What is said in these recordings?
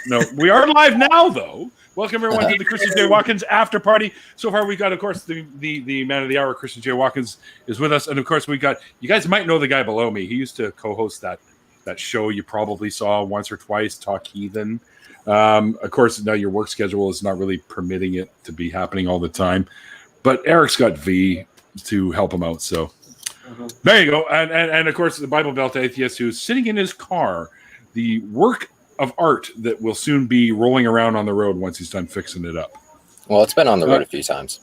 No, we are live now, though. Welcome, everyone, to the Christian J. Watkins after party. So far, we got, of course, the man of the hour, Christian J. Watkins, is with us. And, of course, we got, you guys might know the guy below me. He used to co-host that show you probably saw once or twice, Talk Heathen. Of course, now your work schedule is not really permitting it to be happening all the time. But Eric's got V to help him out. So there you go. And, of course, the Bible Belt Atheist, who's sitting in his car, the work of art that will soon be rolling around on the road once he's done fixing it up. Well, it's been on the road a few times.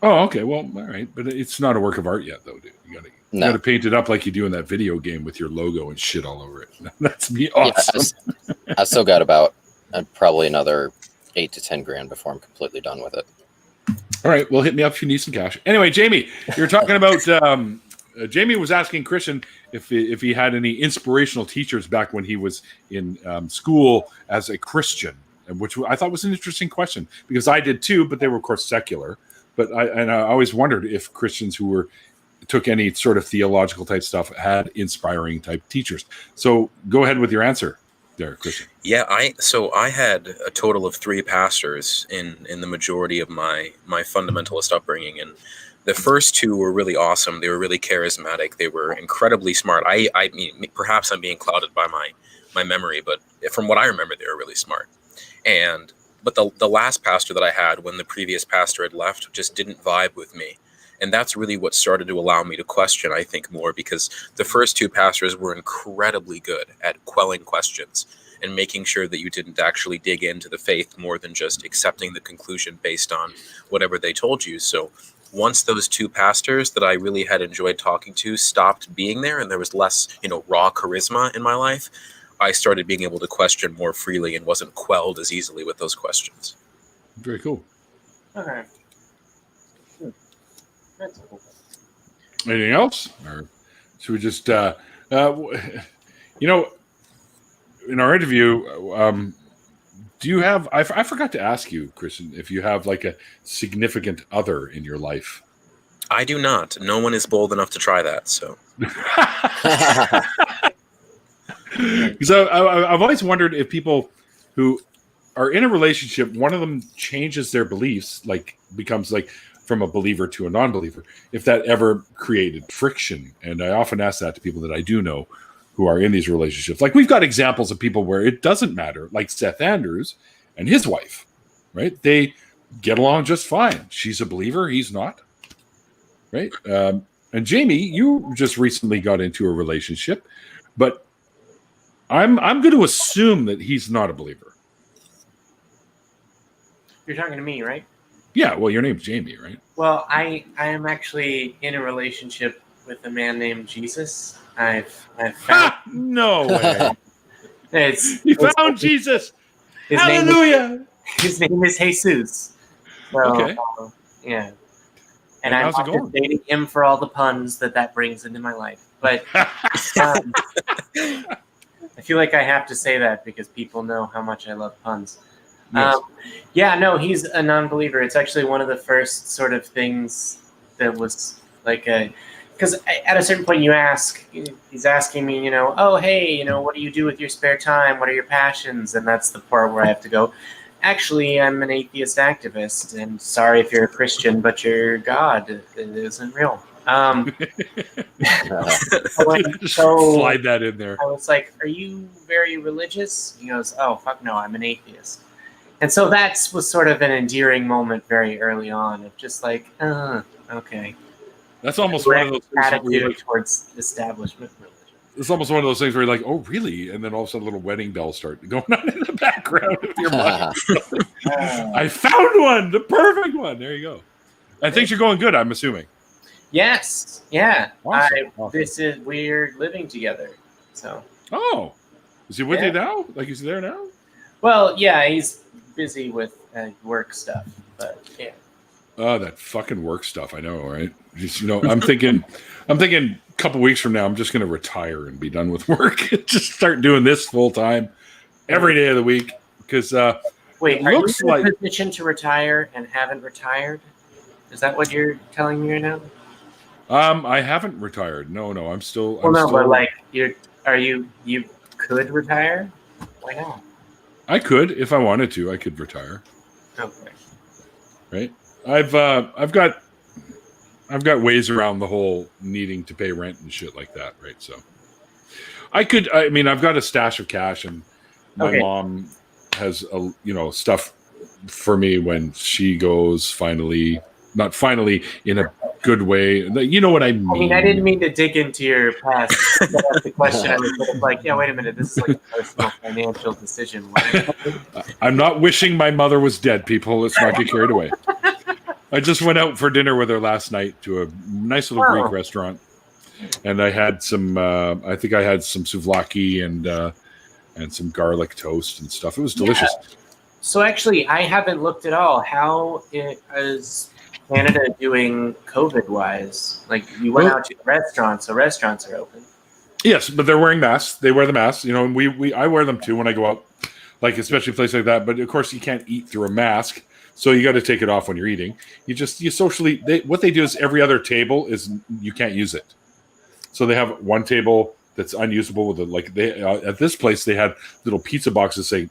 Oh, okay. Well, all right. But it's not a work of art yet, though, dude. You gotta paint it up like you do in that video game with your logo and shit all over it. That's be awesome. Yeah, I still got about probably another 8 to 10 grand before I'm completely done with it. All right. Well, hit me up if you need some cash. Anyway, Jamie, you're talking about Jamie was asking Christian if he had any inspirational teachers back when he was in school as a Christian, which I thought was an interesting question because I did too, but they were, of course, secular. But I always wondered if Christians who took any sort of theological type stuff had inspiring type teachers. So go ahead with your answer there, Christian. Yeah, I had a total of 3 pastors in the majority of my fundamentalist upbringing, and the first 2 were really awesome. They were really charismatic. They were incredibly smart. I mean, perhaps I'm being clouded by my memory, but from what I remember, they were really smart. But the last pastor that I had when the previous pastor had left just didn't vibe with me. And that's really what started to allow me to question, I think, more, because the first 2 pastors were incredibly good at quelling questions and making sure that you didn't actually dig into the faith more than just accepting the conclusion based on whatever they told you. So once those 2 pastors that I really had enjoyed talking to stopped being there and there was less, raw charisma in my life, I started being able to question more freely and wasn't quelled as easily with those questions. Very cool. Okay. That's cool. Anything else? Or should we just, in our interview, do you have, I forgot to ask you, Christian, if you have like a significant other in your life. I do not. No one is bold enough to try that, so. Because I've always wondered if people who are in a relationship, one of them changes their beliefs, like becomes like from a believer to a non-believer, if that ever created friction. And I often ask that to people that I do know who are in these relationships. Like we've got examples of people where it doesn't matter, like Seth Andrews and his wife, right? They get along just fine. She's a believer, he's not, right? And Jamie, you just recently got into a relationship, but I'm going to assume that he's not a believer. You're talking to me, right? Yeah, well, your name's Jamie, right? Well, I am actually in a relationship with a man named Jesus. I've found no way. You found Jesus. Hallelujah. His name is Jesus. So, okay. Yeah. And I'm just dating him for all the puns that brings into my life. But I feel like I have to say that because people know how much I love puns. Yes. He's a non-believer. It's actually one of the first sort of things that was like because at a certain point he's asking me, oh, hey, what do you do with your spare time? What are your passions? And that's the part where I have to go, actually, I'm an atheist activist, and sorry if you're a Christian, but your God isn't real. So slide that in there. I was like, are you very religious? He goes, oh, fuck no, I'm an atheist. And so that was sort of an endearing moment very early on of just like, okay. That's almost one of those attitude towards establishment religion. It's almost one of those things where you're like, oh, really? And then all of a sudden little wedding bells start going on in the background of your mind. I found one, the perfect one. There you go. And things are going good, I'm assuming. Yes. Yeah. Awesome. We're living together. So. Oh. Is he with you now? Like he's there now? Well, yeah, he's busy with work stuff, but yeah. Oh, that fucking work stuff. I know, right? Just, I'm thinking a couple weeks from now, I'm just going to retire and be done with work. Just start doing this full time every day of the week. Because wait, are you in a position to retire and haven't retired? Is that what you're telling me right now? I haven't retired. No, I'm still. Well, but like, you could retire. Why not? I could, if I wanted to, I could retire. Okay. Right? I've got ways around the whole needing to pay rent and shit like that, right? So I could. I mean, I've got a stash of cash, and my mom has stuff for me when she goes finally. Not finally in a good way. You know what I mean? I mean, I didn't mean to dig into your past. That's the question. I was sort of like, yeah, wait a minute. This is like a personal financial decision. I'm not wishing my mother was dead, people. Let's not get carried away. I just went out for dinner with her last night to a nice little Greek restaurant. And I had some, I think I had some souvlaki and some garlic toast and stuff. It was delicious. Yeah. So actually, I haven't looked at all. How is Canada doing COVID-wise? Like, you went out to the restaurant, so restaurants are open. Yes, but they're wearing masks. They wear the masks. You know, and I wear them too when I go out, like especially places like that. But of course, you can't eat through a mask, so you got to take it off when you're eating. You socially. What they do is every other table is you can't use it. So they have one table that's unusable with at this place they had little pizza boxes saying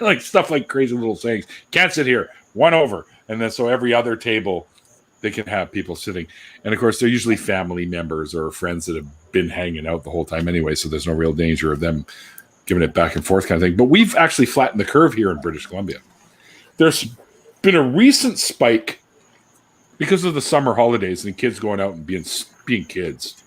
like stuff like crazy little sayings. Can't sit here. One over. And then so every other table, they can have people sitting. And, of course, they're usually family members or friends that have been hanging out the whole time anyway, so there's no real danger of them giving it back and forth kind of thing. But we've actually flattened the curve here in British Columbia. There's been a recent spike because of the summer holidays and kids going out and being kids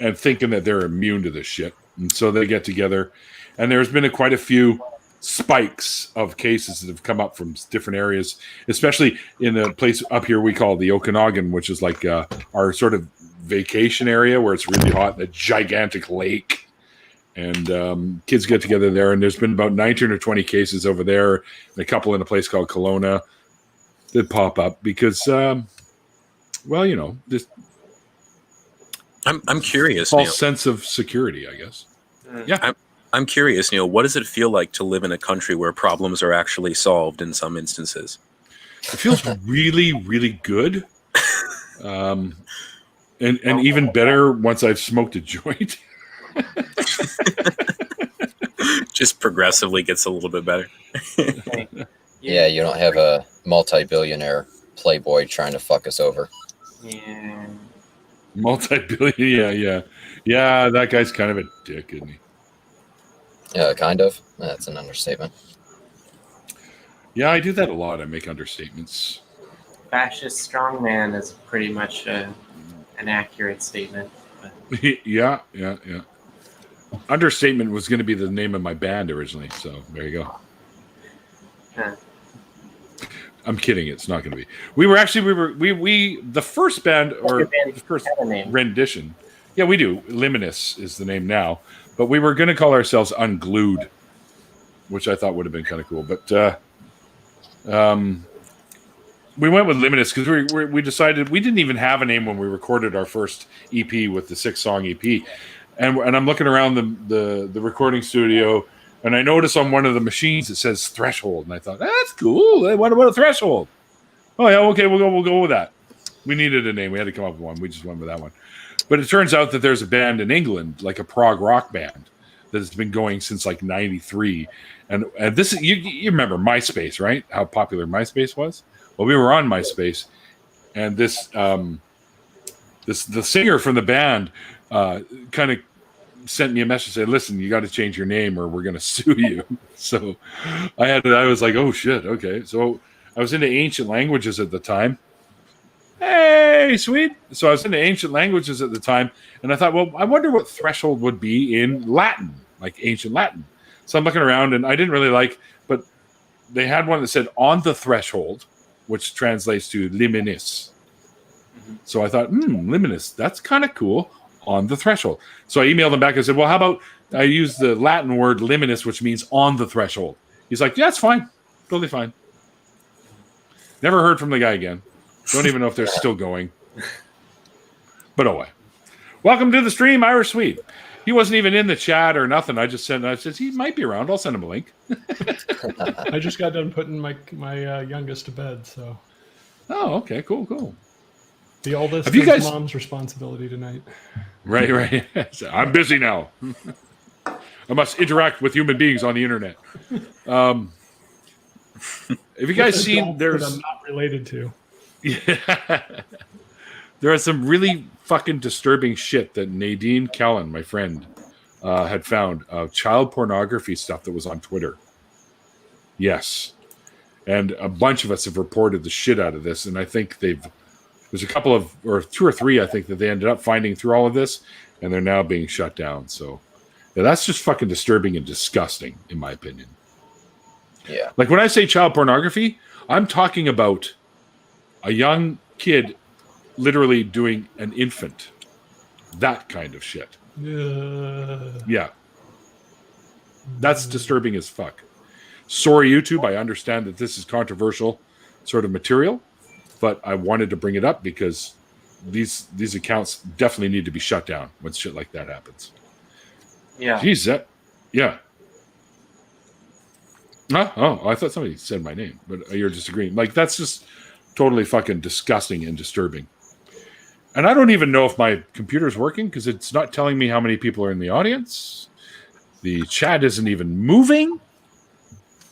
and thinking that they're immune to this shit. And so they get together. And there's been quite a few spikes of cases that have come up from different areas, especially in a place up here we call the Okanagan, which is like our sort of vacation area where it's really hot, a gigantic lake, and kids get together there. And there's been about 19 or 20 cases over there, and a couple in a place called Kelowna that pop up because, this I'm curious. False sense of security, I guess. Yeah. I'm curious, Neil, what does it feel like to live in a country where problems are actually solved in some instances? It feels really, really good. And even better once I've smoked a joint. Just progressively gets a little bit better. Yeah, you don't have a multi-billionaire playboy trying to fuck us over. Yeah. Multi-billion, yeah. That guy's kind of a dick, isn't he? Yeah, kind of. That's an understatement. Yeah, I do that a lot. I make understatements. Fascist strongman is pretty much an accurate statement. But. Yeah. Understatement was going to be the name of my band originally, so there you go. Huh. I'm kidding. It's not going to be. We the first band or the first rendition. Yeah, we do. Liminus is the name now. But we were going to call ourselves Unglued, which I thought would have been kind of cool. But we went with Liminus because we decided we didn't even have a name when we recorded our first EP with the 6-song EP. And I'm looking around the recording studio, and I notice on one of the machines it says Threshold. And I thought, that's cool. What about a Threshold? Oh, yeah, okay, we'll go with that. We needed a name. We had to come up with one. We just went with that one. But it turns out that there's a band in England, like a prog rock band, that has been going since like '93. And this is you remember MySpace, right? How popular MySpace was? Well, we were on MySpace, and the singer from the band kind of sent me a message saying, "Listen, you got to change your name, or we're going to sue you." So I was like, "Oh shit, okay." So I was into ancient languages at the time. Hey, sweet. So I was into ancient languages at the time, and I thought, well, I wonder what threshold would be in Latin, like ancient Latin. So I'm looking around, and I didn't really but they had one that said on the threshold, which translates to liminis. Mm-hmm. So I thought, liminis, that's kind of cool, on the threshold. So I emailed him back and said, well, how about I use the Latin word liminis, which means on the threshold? He's like, yeah, it's fine. Totally fine. Never heard from the guy again. Don't even know if they're still going. But oh well. Welcome to the stream, Irish Swede. He wasn't even in the chat or nothing. I said he might be around. I'll send him a link. I just got done putting my youngest to bed, so. Oh, okay, cool. The oldest is mom's responsibility tonight. Right. I'm busy now. I must interact with human beings on the internet. Have you guys seen? That I'm not related to. Yeah, there are some really fucking disturbing shit that Nadine Callan, my friend, had found child pornography stuff that was on Twitter. Yes, and a bunch of us have reported the shit out of this, and I think there's a couple of, or 2 or 3, I think, that they ended up finding through all of this, and they're now being shut down. So, yeah, that's just fucking disturbing and disgusting, in my opinion. Yeah. Like when I say child pornography, I'm talking about a young kid literally doing an infant. That kind of shit. Yeah. That's disturbing as fuck. Sorry, YouTube. I understand that this is controversial sort of material, but I wanted to bring it up because these accounts definitely need to be shut down when shit like that happens. Yeah. Jeez, yeah. Oh, I thought somebody said my name, but you're disagreeing. Like, that's just totally fucking disgusting and disturbing. And I don't even know if my computer's working because it's not telling me how many people are in the audience. The chat isn't even moving.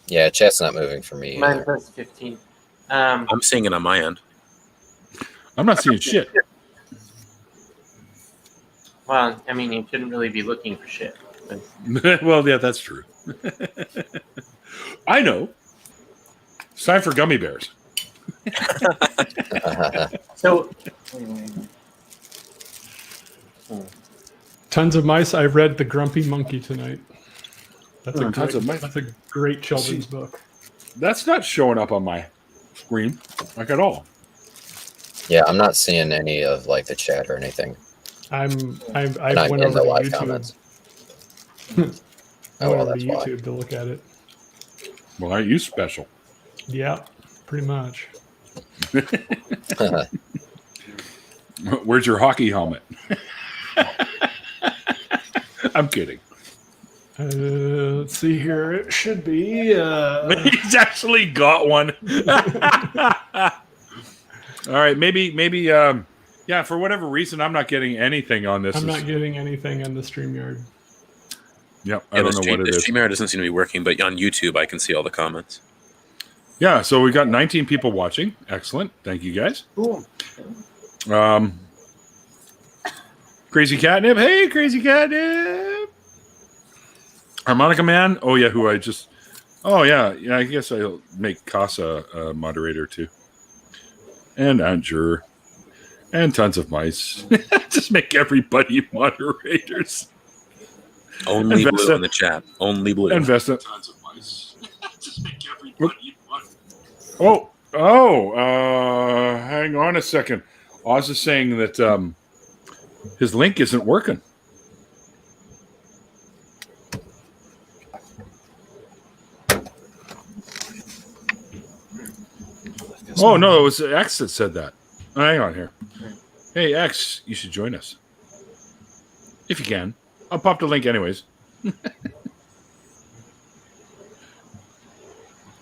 Yeah, chat's not moving for me Mine either. says 15. I'm seeing it on my end. I'm not seeing shit. Well, I mean, you shouldn't really be looking for shit. But Well, yeah, that's true. I know. It's time for gummy bears. so, Tons of Mice. I read The Grumpy Monkey tonight. That's Tons of Mice. That's a great children's book. That's not showing up on my screen, like at all. Yeah, I'm not seeing any of like the chat or anything. I Not went in over the to live YouTube. comments. I went well, over to that's why. YouTube to look at it. Well, aren't you special? Yeah, pretty much. Where's your hockey helmet? I'm kidding. Let's see here. It should be. He's actually got one. All right, maybe. Yeah, for whatever reason, I'm not getting anything on this. I'm not getting anything on the StreamYard. Yep, I don't know what it is. The StreamYard doesn't seem to be working, but on YouTube, I can see all the comments. Yeah, so we got 19 people watching. Excellent. Thank you, guys. cool. Crazy Catnip. Hey, Crazy Catnip. Harmonica Man. Oh, yeah, who I just... Oh, yeah. Yeah, I guess I'll make Casa a moderator, too. And Andrew. And Tons of Mice. Just make everybody moderators. Only Invest blue it. in the chat. Only blue. Invest it. Tons of mice. Just make everybody one. Hang on a second. Oz is saying that his link isn't working. Oh, no, it was X that said that. Hang on here. Hey, X, you should join us. If you can. I'll pop the link anyways.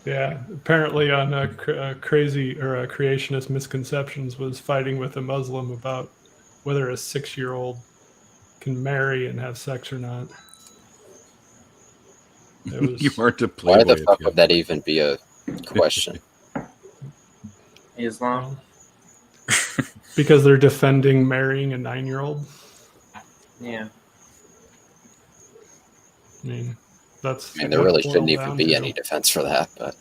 Yeah, apparently on Crazy or Creationist Misconceptions was fighting with a Muslim about whether a 6-year-old can marry and have sex or not. It was, You aren't a Why playboy. the fuck would that even be a question? Islam. because they're defending marrying a 9-year-old. Yeah. I mean, that's. I mean, there what really it shouldn't boiled even down be to. any defense for that, but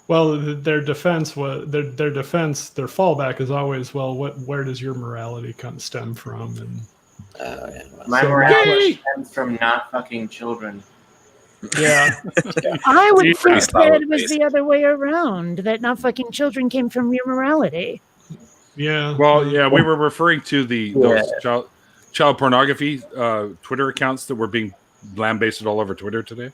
Well, their defense was their defense. Their fallback is always, well, where does your morality stem from? And yeah, well, My So- morality stems from not fucking children. yeah, I would Please think stop, that it was please. the other way around, that not fucking children came from your morality. yeah. Well, yeah, we were referring to those Yeah. child pornography Twitter accounts that were being lambasted all over Twitter today.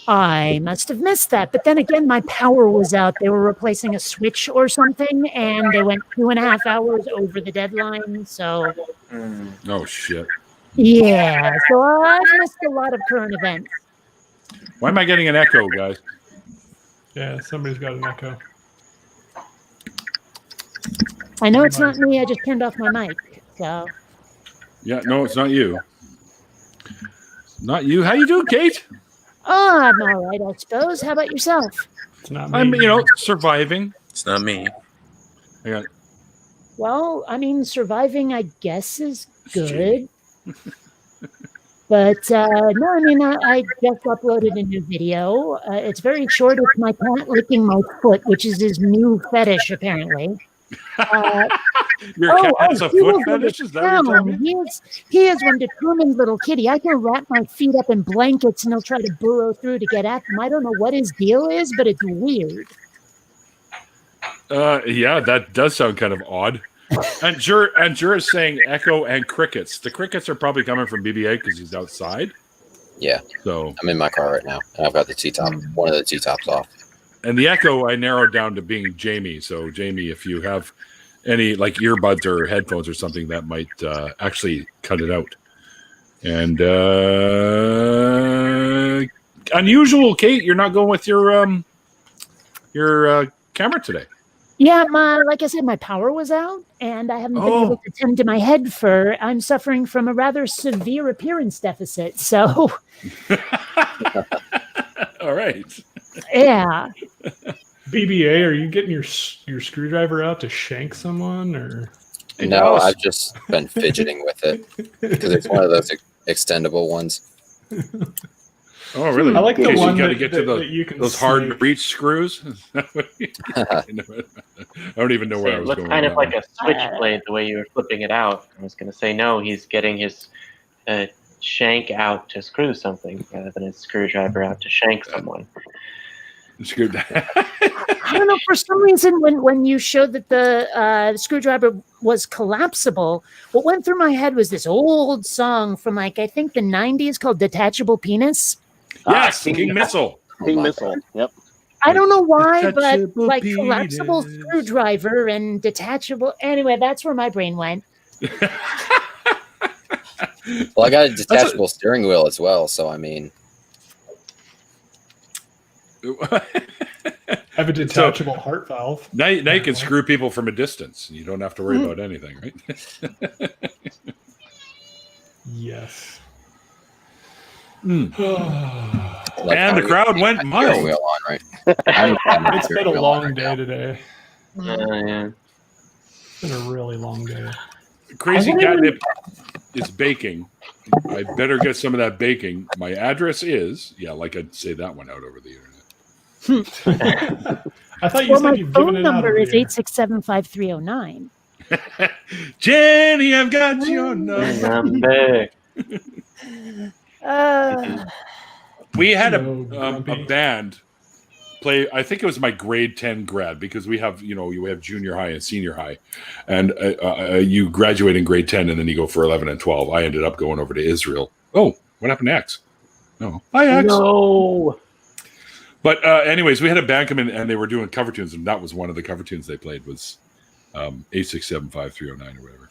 I must have missed that. But then again, my power was out. They were replacing a switch or something, and they went 2.5 hours over the deadline. So, Mm. Oh shit! yeah. So I've missed a lot of current events. Why am I getting an echo, guys? Yeah, somebody's got an echo. I know it's not me. I just turned off my mic. So, Yeah, no, it's not you. Not you. How you doing, Kate? Oh, I'm all right, I suppose. How about yourself? It's not me. I'm, surviving. It's not me. I got Well, I mean, surviving, I guess, is Jamie. good. But no, I mean, I just uploaded a new video. It's very short. It's my cat licking my foot, which is his new fetish, apparently. Your cat has a he foot was fetish? Is that what you're telling me? He is one determined little kitty. I can wrap my feet up in blankets and he'll try to burrow through to get at them. I don't know what his deal is, but it's weird. Yeah, that does sound kind of odd. And Jur is saying echo and crickets. The crickets are probably coming from BBA because he's outside. Yeah. So I'm in my car right now, and I've got the T-top, one of the T-tops off. And the echo I narrowed down to being Jamie. So Jamie, if you have any like earbuds or headphones or something, that might actually cut it out. And unusual, Kate, you're not going with your camera today. Yeah, like I said, my power was out, and I haven't been able to tend to my head fur. I'm suffering from a rather severe appearance deficit. So, all right. Yeah. BBA, are you getting your screwdriver out to shank someone, or? No, I've just been fidgeting with it because it's one of those extendable ones. Oh, really? I like the one you got to that, get to that you can those hard snake. reach screws. I don't even know where I It was looked going. kind with of like that a switchblade the way you were flipping it out. I was going to say, no, he's getting his shank out to screw something rather than his screwdriver out to shank someone. I don't know. For some reason, when you showed that the screwdriver was collapsible, what went through my head was this old song from I think the 90s called "Detachable Penis." Yes, King Missile. King Missile. Yep. I don't know why, but Detachable like penis. collapsible screwdriver and detachable. Anyway, that's where my brain went. Well, I got a detachable steering wheel as well, so I mean, I have a detachable heart valve. Now you can screw people from a distance. You don't have to worry about anything, right? Yes. And how the you crowd keep went my steering mild. wheel on, right? It's been a long day today. Yeah. It's been a really long day. Crazy Catnip is baking. I better get some of that baking. My address is, like I'd say that one out over the internet. I thought you said my you've given phone it out number over is the air. 867-5309. Jenny, I've got your number. We had a band play. I think it was my grade 10 grad because we have junior high and senior high, and you graduate in grade 10 and then you go for 11 and 12. I ended up going over to Israel. Oh, what happened to X? No, hi X. No. But anyways, we had a band come in and they were doing cover tunes, and that was one of the cover tunes they played was 8675309 or whatever.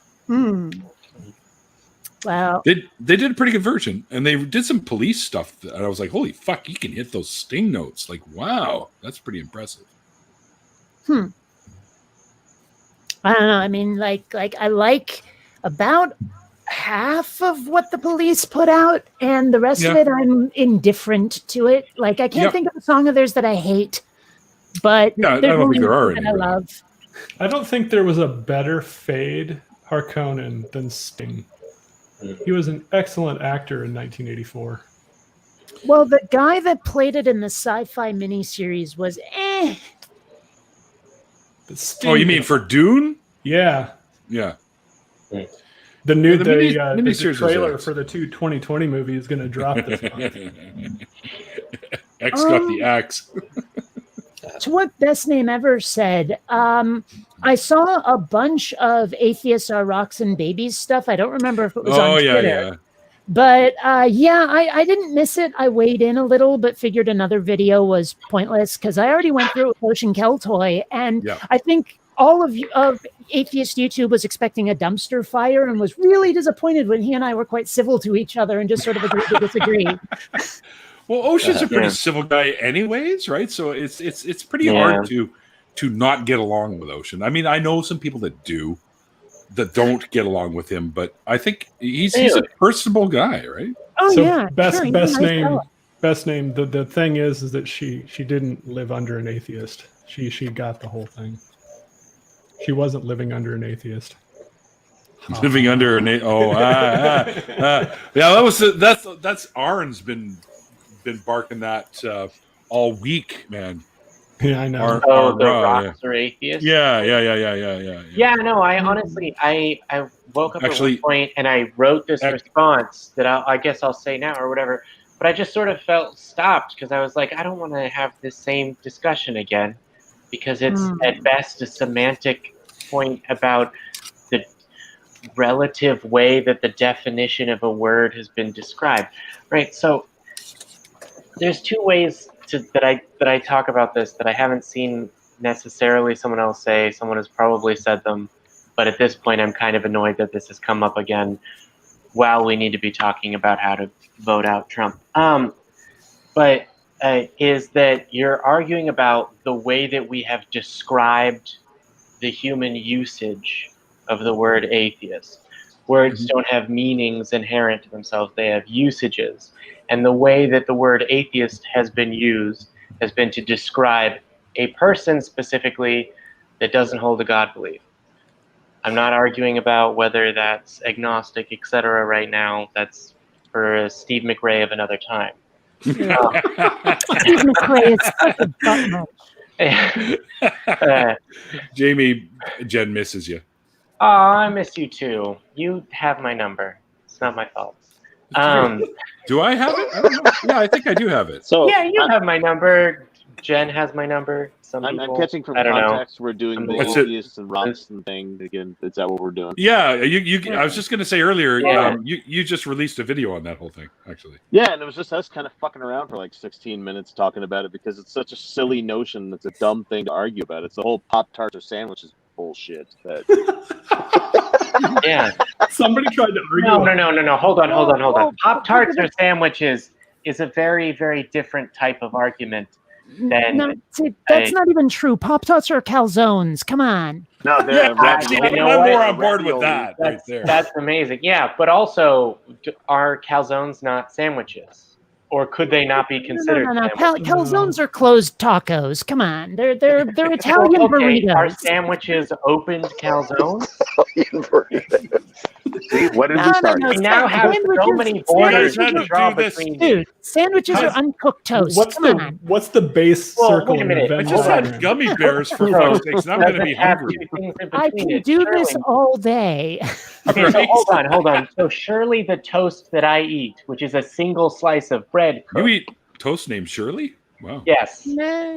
Well, They did a pretty good version, and they did some police stuff. And I was like, "Holy fuck, you can hit those sting notes! Like, wow, that's pretty impressive." I don't know. I mean, like I like about half of what the police put out, and the rest of it, I'm indifferent to it. Like, I can't think of a song of theirs that I hate, but I don't think there are that any. I Really. love. I don't think there was a better Fade Harkonnen than Sting. He was an excellent actor in 1984. Well, the guy that played it in the sci-fi miniseries was But Sting, Oh, you mean for Dune? Yeah. Yeah. The new The the miniseries was trailer X. for the 2020 movie is going to drop this month. X got the axe. To what Best Name Ever said, I saw a bunch of Atheists Are Rocks and Babies stuff. I don't remember if it was on Twitter. Yeah. But I didn't miss it. I weighed in a little, but figured another video was pointless because I already went through it with Ocean Keltoy. And I think all of Atheist YouTube was expecting a dumpster fire and was really disappointed when he and I were quite civil to each other and just sort of agreed to disagree. Well, Ocean's a pretty civil guy, anyways, right? So it's pretty hard to not get along with Ocean. I mean, I know some people that do, that don't get along with him, but I think he's a personable guy, right? Oh So yeah, best sure, he's a nice name. fella. Best name. The thing is that she didn't live under an atheist. She got the whole thing. She wasn't living under an atheist. Living under an yeah, that's Aaron's been barking that all week, man. Yeah, I know. The rocks are atheists. Yeah. Yeah, no, I honestly, I woke up Actually, at one point and I wrote this response that I guess I'll say now or whatever, but I just sort of felt stopped because I was like, I don't want to have this same discussion again because it's at best a semantic point about the relative way that the definition of a word has been described, right? So there's two ways that I talk about this that I haven't seen necessarily someone else say. Someone has probably said them, but at this point I'm kind of annoyed that this has come up again while we need to be talking about how to vote out Trump. But is that you're arguing about the way that we have described the human usage of the word atheist. Words don't have meanings inherent to themselves, they have usages. And the way that the word atheist has been used has been to describe a person specifically that doesn't hold a God belief. I'm not arguing about whether that's agnostic, etc. right now. That's for Steve McRae of another time. Steve McRae is such a butt. Jamie, Jen misses you. Oh, I miss you too. You have my number. It's not my fault. Do I have it? I don't know. Yeah, I think I do have it. So yeah, you have my number. Jen has my number. I'm catching from context. We're doing the atheists and Robinson thing again. Is that what we're doing? Yeah, you. I was just going to say earlier. Yeah. You just released a video on that whole thing, actually. Yeah, and it was just us kind of fucking around for like 16 minutes talking about it because it's such a silly notion. It's a dumb thing to argue about. It's the whole Pop-Tarts or sandwiches bullshit. Yeah. Somebody tried to argue. No. Hold on. Pop-Tarts or sandwiches is a very, very different type of argument. That's not even true. Pop-Tarts are calzones. Come on. No, they're I'm more on board with that. Right there. That's amazing. Yeah, but also, are calzones not sandwiches? Or could they not be considered? No. Calzones are closed tacos. Come on, they're Italian burritos. Are sandwiches opened calzones? Italian burritos. See, what did we start? We now have so many borders to draw between. Dude, sandwiches are uncooked toast. What's the base circle? Wait a minute. I just had gummy bears for fuck's sakes, and I'm going to be hungry. I can do this all day. Okay, so hold on. So surely the toast that I eat, which is a single slice of bread. You eat toast named Shirley? Wow. Yes.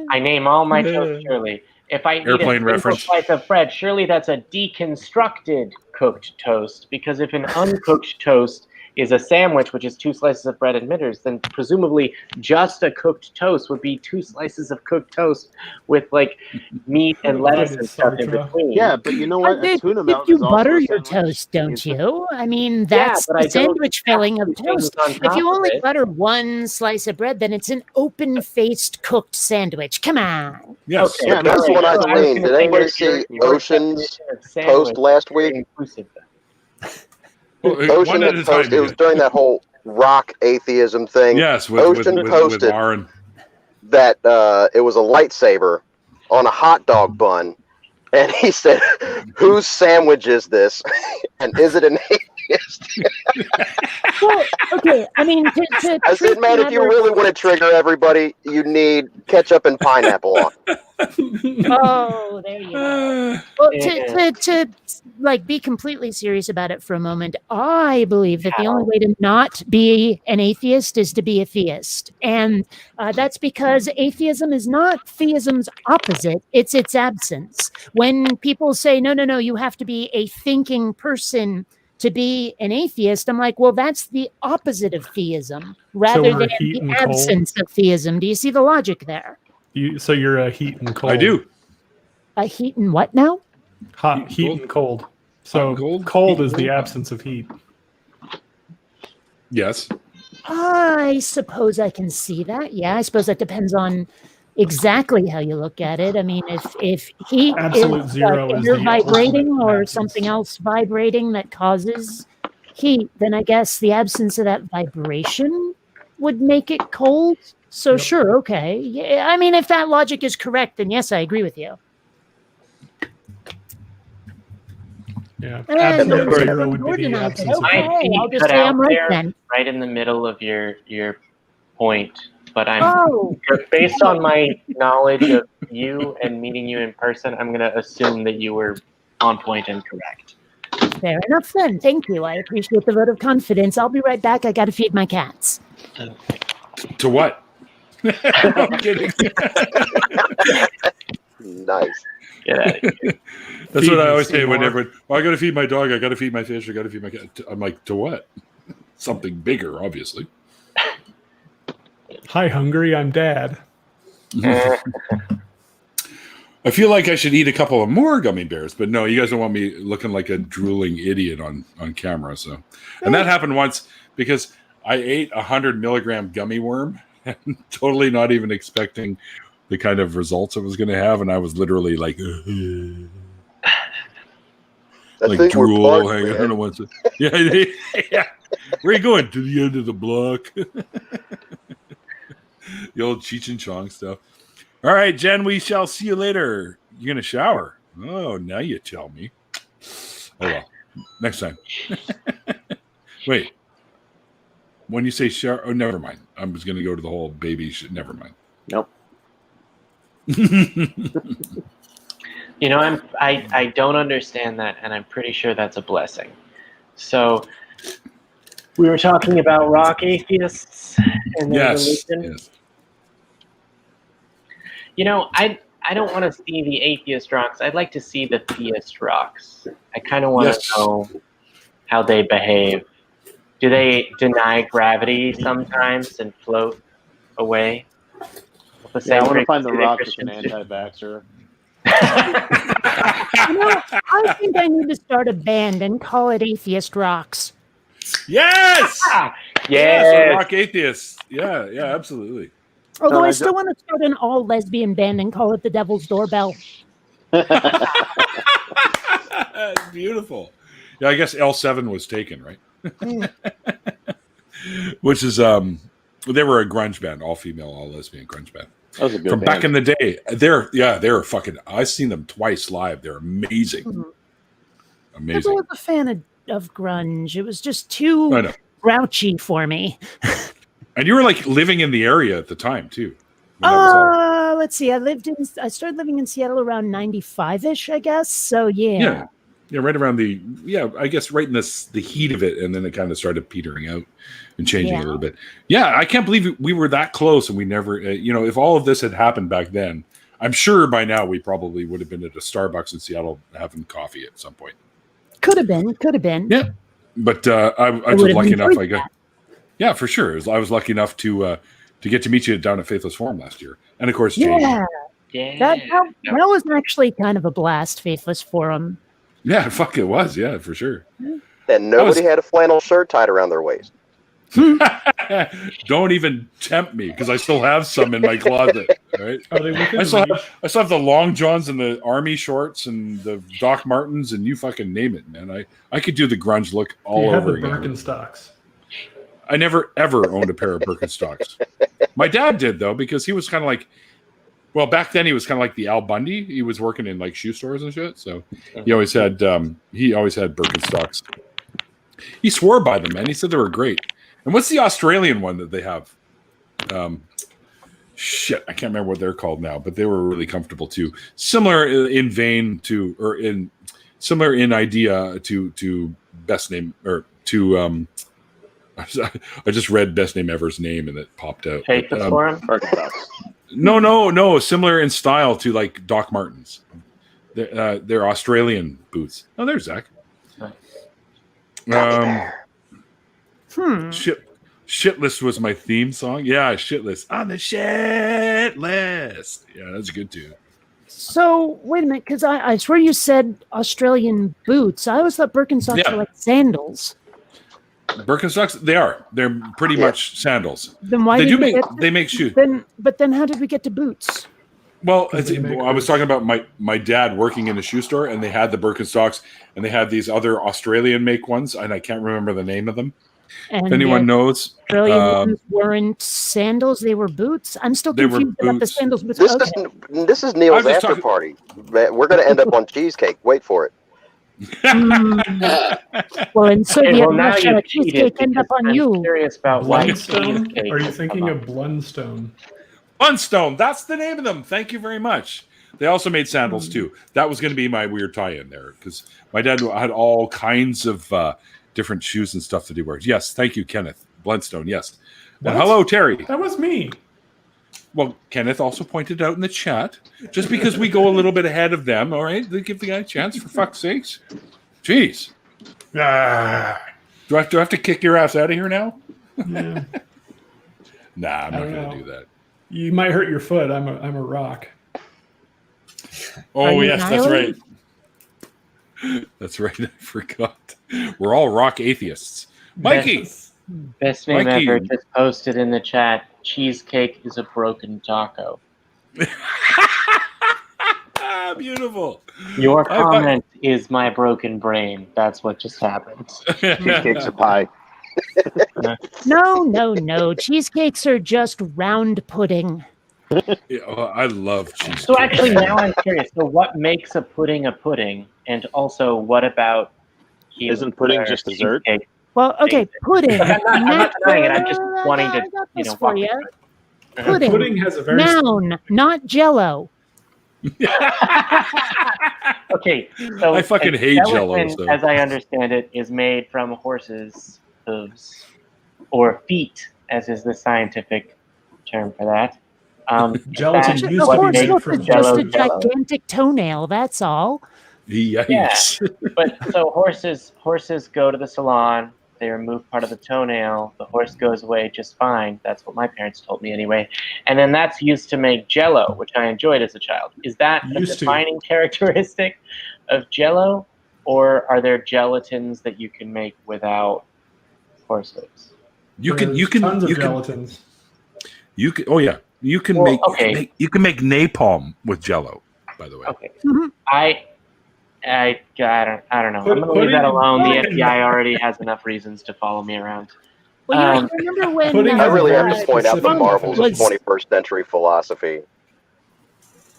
I name all my toast Shirley. If I eat a single slice of bread, surely that's a deconstructed cooked toast, because if an uncooked toast is a sandwich, which is 2 slices of bread and bitters, then presumably just a cooked toast would be 2 slices of cooked toast with like meat and lettuce and stuff in between. Yeah, but you know what? Tuna melt you butter your toast, don't you? I mean, that's the sandwich filling of toast. If you only butter 1 slice of bread, then it's an open-faced cooked sandwich. Come on. Yes. Okay. Yeah, that's what I mean. Did anybody see Ocean's post last week? Ocean had posted, it was during that whole rock atheism thing. Yes, Ocean posted with Aaron. That it was a lightsaber on a hot dog bun, and he said, "Whose sandwich is this? And is it an atheist?" Well, okay. I mean, I said, man, if you really want to trigger everybody, you need ketchup and pineapple on. Oh, there you go. Well, to like be completely serious about it for a moment, I believe that the only way to not be an atheist is to be a theist, and that's because atheism is not theism's opposite; it's its absence. When people say, "No, you have to be a thinking person to be an atheist," I'm like, well, that's the opposite of theism, rather than the absence of theism. Do you see the logic there? So you're a heat and cold. I do. A heat and what now? Hot, heat and cold. So cold is the absence of heat. Yes. I suppose I can see that. Yeah, I suppose that depends on exactly how you look at it. I mean, if heat Absolute is zero is air the vibrating ultimate or absence. something else vibrating that causes heat, then I guess the absence of that vibration would make it cold. So Yep. sure, okay. Yeah, I mean, if that logic is correct, then yes, I agree with you. Yeah, And absolute then zero would be the organize it. absence of Okay, heat. My feet I'll just cut say out I'm right there, then. right in the middle of your point. But Oh, based on my knowledge of you and meeting you in person, I'm going to assume that you were on point and correct. fair enough then. Thank you. I appreciate the vote of confidence. I'll be right back. I got to feed my cats. To what? No, I'm kidding. Nice. Get out of here. That's Feed what I me, always say Seymour. whenever. Well, I got to feed my dog. I got to feed my fish. I got to feed my cat. I'm like, to what? Something bigger, obviously. Hi, hungry. I'm Dad. I feel like I should eat a couple of more gummy bears, but no, you guys don't want me looking like a drooling idiot on camera. So, and that happened once because I ate 100 milligram gummy worm, and totally not even expecting the kind of results it was going to have, and I was literally like, I like think we're drool. parked, Hang, I man. don't know what's it. Yeah, yeah. Where are you going? To the end of the block. The old Cheech and Chong stuff. All right, Jen, we shall see you later. You're going to shower. Oh, now you tell me. Oh, well. Next time. Wait. When you say shower, oh, never mind. I was going to go to the whole baby shit. Never mind. Nope. You know, I don't understand that, and I'm pretty sure that's a blessing. So, we were talking about rock atheists and their religion. Yes. You know, I don't want to see the atheist rocks. I'd like to see the theist rocks. I kind of want to know how they behave. Do they deny gravity sometimes and float away? Yeah, I want to find the rock that's an anti-vaxxer. You know, I think I need to start a band and call it Atheist Rocks. Yes! Yes! Rock atheists. Yeah, absolutely. Although I still want to start an all-lesbian band and call it the Devil's Doorbell. Beautiful. Yeah, I guess L7 was taken, right? Which is, they were a grunge band, all-female, all-lesbian grunge band. That was a good From band. back in the day. They're fucking, I've seen them twice live. They're amazing. I never was a fan of grunge. It was just too I know. grouchy for me. And you were like living in the area at the time too. Let's see. I started living in Seattle around 95-ish, I guess. So yeah. Yeah, right around I guess right in the heat of it, and then it kind of started petering out and changing a little bit. Yeah, I can't believe we were that close and we never, if all of this had happened back then, I'm sure by now we probably would have been at a Starbucks in Seattle having coffee at some point. Could have been. Yeah, but I was lucky enough. Yeah, for sure. I was lucky enough to get to meet you down at Faithless Forum last year, and of course, Jamie. That was actually kind of a blast. Faithless Forum. Yeah, fuck, it was. Yeah, for sure. And nobody had a flannel shirt tied around their waist. Don't even tempt me because I still have some in my closet. Right? I still have the long johns and the army shorts and the Doc Martens and you fucking name it, man. I could do the grunge look all over again. You have the Birkenstocks. I never ever owned a pair of Birkenstocks. My dad did though, because he was kind of like, well, back then he was kind of like the Al Bundy. He was working in like shoe stores and shit, so he always had Birkenstocks. He swore by them, man. He said they were great. And what's the Australian one that they have? Shit, I can't remember what they're called now, but they were really comfortable too. Similar in idea to Best Name or to I just read Best Name Ever's name and it popped out. Faithless Forum? No. Similar in style to like Doc Martens. They're Australian boots. Oh, there's Zach. Shitlist was my theme song. Yeah, Shitlist. On the shit list. Yeah, that's good too. So, wait a minute, because I swear you said Australian boots. I always thought Birkenstocks were like sandals. Birkenstocks, they are. They're pretty much sandals. Then why They did do we make get to- they make shoes. But then how did we get to boots? Well, They make I was talking about my dad working in a shoe store, and they had the Birkenstocks, and they had these other Australian make ones, and I can't remember the name of them. And If anyone knows, Australian ones weren't sandals; they were boots. I'm still They were confused about the boots. sandals. But This is Neil's I'm just after talking- party. We're going to end up on cheesecake. Wait for it. Well, in Soviet well, now Russia, you've cheated cheesecake ended up because on I'm you. curious about why Blundstone? cheesecake Are you has thinking come of up. Blundstone? Unstone. That's the name of them. Thank you very much. They also made sandals too. That was going to be my weird tie-in there because my dad had all kinds of different shoes and stuff that he wears. Yes, thank you, Kenneth. Blundstone. Yes. What? And hello, Terry. That was me. Well, Kenneth also pointed out in the chat, just because we go a little bit ahead of them, all right, they give the guy a chance, for fuck's sakes. Jeez. Do I have to kick your ass out of here now? Yeah. Nah, I'm not don't going know. to do that. You might hurt your foot. I'm a rock. Oh, Are you yes, that's right. Nile? That's right. I forgot. We're all rock atheists. Mikey! Best name Mikey. ever just posted in the chat. Cheesecake is a broken taco. Beautiful. Your I thought- comment is my broken brain. That's what just happened. Cheesecake's a pie. No. Cheesecakes are just round pudding. Yeah, well, I love cheese. So actually, now I'm curious. So what makes a pudding? And also, what about Isn't pudding just dessert? cheesecake? Well, okay, pudding. I'm not denying it. I'm just wanting to, I got you this know, for walk you. you through it. Pudding. Pudding has a very Noun, not Jello. Okay, so I fucking a hate Jell-O, gelatin, so. as I understand it, is made from horses' hooves or feet, as is the scientific term for that. Gelatin that's used Of to be what course, made makes look, from it's just a Jell-O. gigantic toenail. That's all. Yikes. But so horses go to the salon. They remove part of the toenail. The horse goes away just fine. That's what my parents told me anyway. And then that's used to make Jell-O, which I enjoyed as a child. Is that a Used to. defining characteristic of Jell-O, or are there gelatins that you can make without horse hooves? You can tons of gelatins. oh yeah. You can Well, make okay. you can make napalm with Jello, by the way. Okay, Mhm. I don't know. Put- I'm gonna put leave that it in alone. The fucking- FBI already has enough reasons to follow me around. Well, you remember when Pudding I has a really very have to point out the specific marvels of definition. 21st century philosophy.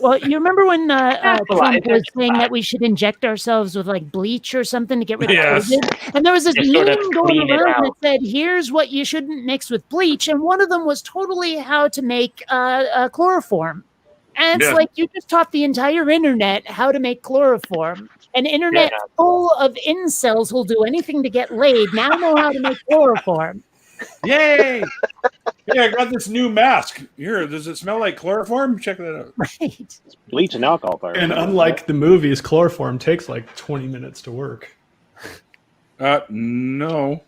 Well, you remember when Trump was it's saying fine. that we should inject ourselves with like bleach or something to get rid of Yes. COVID? And there was this Just sort of meme going clean it around that out. said, "Here's what you shouldn't mix with bleach," and one of them was totally how to make chloroform. And it's Yeah. like you just taught the entire internet how to make chloroform. An internet Yeah. full of incels who'll do anything to get laid now know how to make chloroform. Yay! Hey, I got this new mask. Here, does it smell like chloroform? Check that out. Right. Bleach and alcohol fire. And unlike the movies, chloroform takes like 20 minutes to work. No.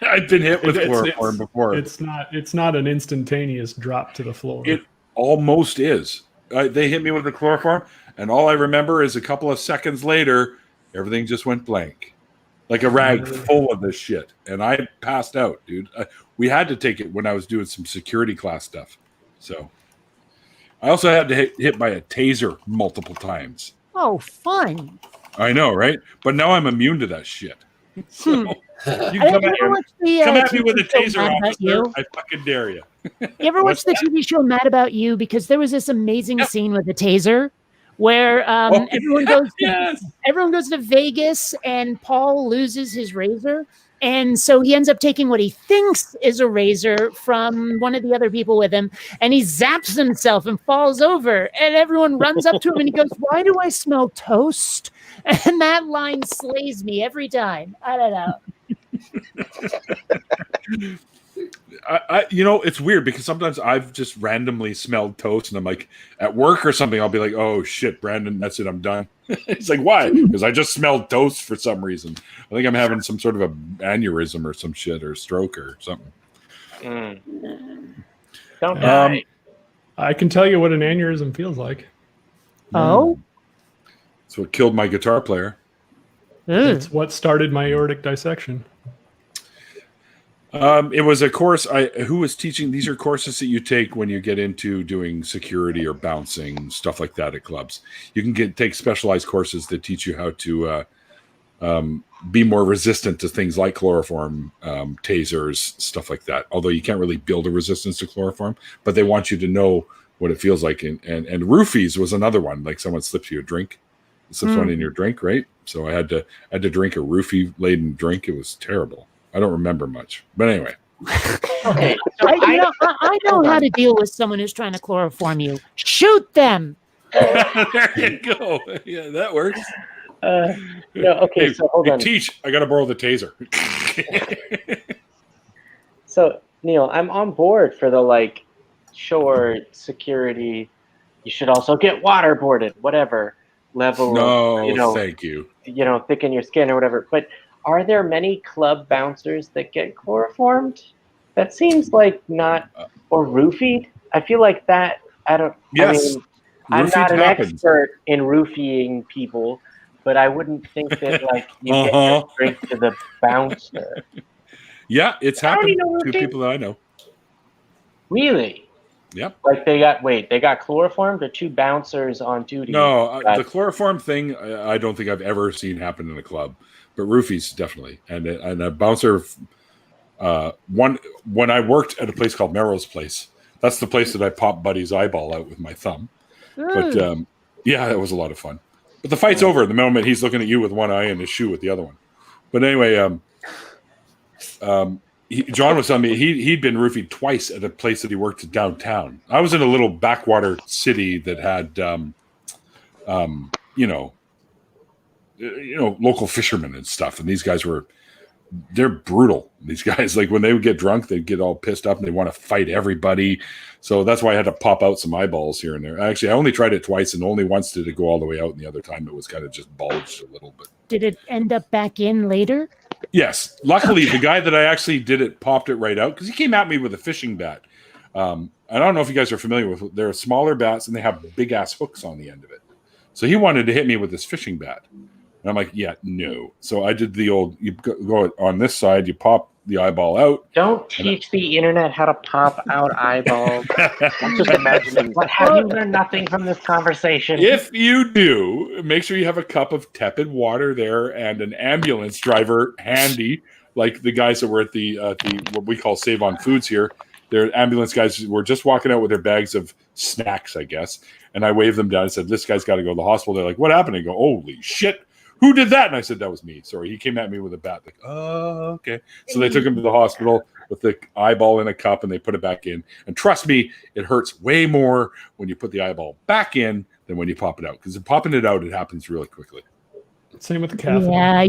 I've been hit with chloroform before. It's not an instantaneous drop to the floor. It almost is. They hit me with the chloroform, and all I remember is a couple of seconds later, everything just went blank. Like a rag full of this shit. And I passed out, dude. We had to take it when I was doing some security class stuff. So I also had to hit by a taser multiple times. Oh, fun. I know, right? But now I'm immune to that shit. So you I can come ever watched the, come at me TV with a show taser, Mad About officer. You? I fucking dare you. You ever What's watch the TV show Mad About You? Because there was this amazing scene with the taser where everyone goes Yes. everyone goes to Vegas and Paul loses his razor. And so he ends up taking what he thinks is a razor from one of the other people with him, and he zaps himself and falls over. And everyone runs up to him and he goes, "Why do I smell toast?" And that line slays me every time. I don't know. It's weird because sometimes I've just randomly smelled toast and I'm like at work or something. I'll be like, "Oh shit, Brandon, that's it. I'm done." It's like, why? Because I just smelled toast for some reason. I think I'm having some sort of a aneurysm or some shit or stroke or something. Don't die. I can tell you what an aneurysm feels like. Oh, That's what killed my guitar player. Ugh. It's what started my aortic dissection. It was a course. Who was teaching? These are courses that you take when you get into doing security or bouncing, stuff like that at clubs. You can take specialized courses that teach you how to be more resistant to things like chloroform, tasers, stuff like that. Although you can't really build a resistance to chloroform, but they want you to know what it feels like. And roofies was another one. Like someone slips you a drink, slips one in your drink, right? So I had to drink a roofie laden drink. It was terrible. I don't remember much, but anyway. Okay, I know how to deal with someone who's trying to chloroform you. Shoot them. There you go. Yeah, that works. Okay, so hold on. Teach. I got to borrow the taser. So Neil, I'm on board for the sure, security. You should also get waterboarded, whatever level. No, thank you. Thicken your skin or whatever. But are there many club bouncers that get chloroformed? That seems like not, or roofied. I feel like that. I don't. Yes, I mean, I'm not an expert in roofying people, but I wouldn't think that you get your drink to the bouncer. Yeah, it's happened to people that I know. Really? Yep. They got chloroformed, or two bouncers on duty? No, the chloroform thing, I don't think I've ever seen happen in a club, but roofies definitely. And a bouncer, when I worked at a place called Merrill's Place, that's the place that I popped Buddy's eyeball out with my thumb. But yeah, it was a lot of fun. But the fight's over the moment he's looking at you with one eye and his shoe with the other one. But anyway, John was telling me he'd been roofied twice at a place that he worked downtown. I was in a little backwater city that had, local fishermen and stuff. And these guys they're brutal. These guys, when they would get drunk, they'd get all pissed up and they want to fight everybody. So that's why I had to pop out some eyeballs here and there. Actually, I only tried it twice, and only once did it go all the way out. And the other time it was kind of just bulged a little bit. Did it end up back in later? Yes. Luckily, the guy that I actually did it popped it right out because he came at me with a fishing bat. I don't know if you guys are familiar with. They're smaller bats and they have big ass hooks on the end of it. So he wanted to hit me with this fishing bat, and I'm like, yeah, no. So I did the old. You go on this side, you pop the eyeball out. Don't teach the internet how to pop out eyeballs. I'm just imagining. But have you learned nothing from this conversation? If you do, make sure you have a cup of tepid water there and an ambulance driver handy, like the guys that were at the what we call Save on Foods here. They're ambulance guys who were just walking out with their bags of snacks, I guess. And I waved them down and said, "This guy's got to go to the hospital." They're like, "What happened?" I go, "Holy shit. Who did that?" And I said, "That was me." Sorry, he came at me with a bat. Like, oh, okay. So they took him to the hospital with the eyeball in a cup and they put it back in. And trust me, it hurts way more when you put the eyeball back in than when you pop it out. Because popping it out, it happens really quickly. Same with the catheter. Yeah,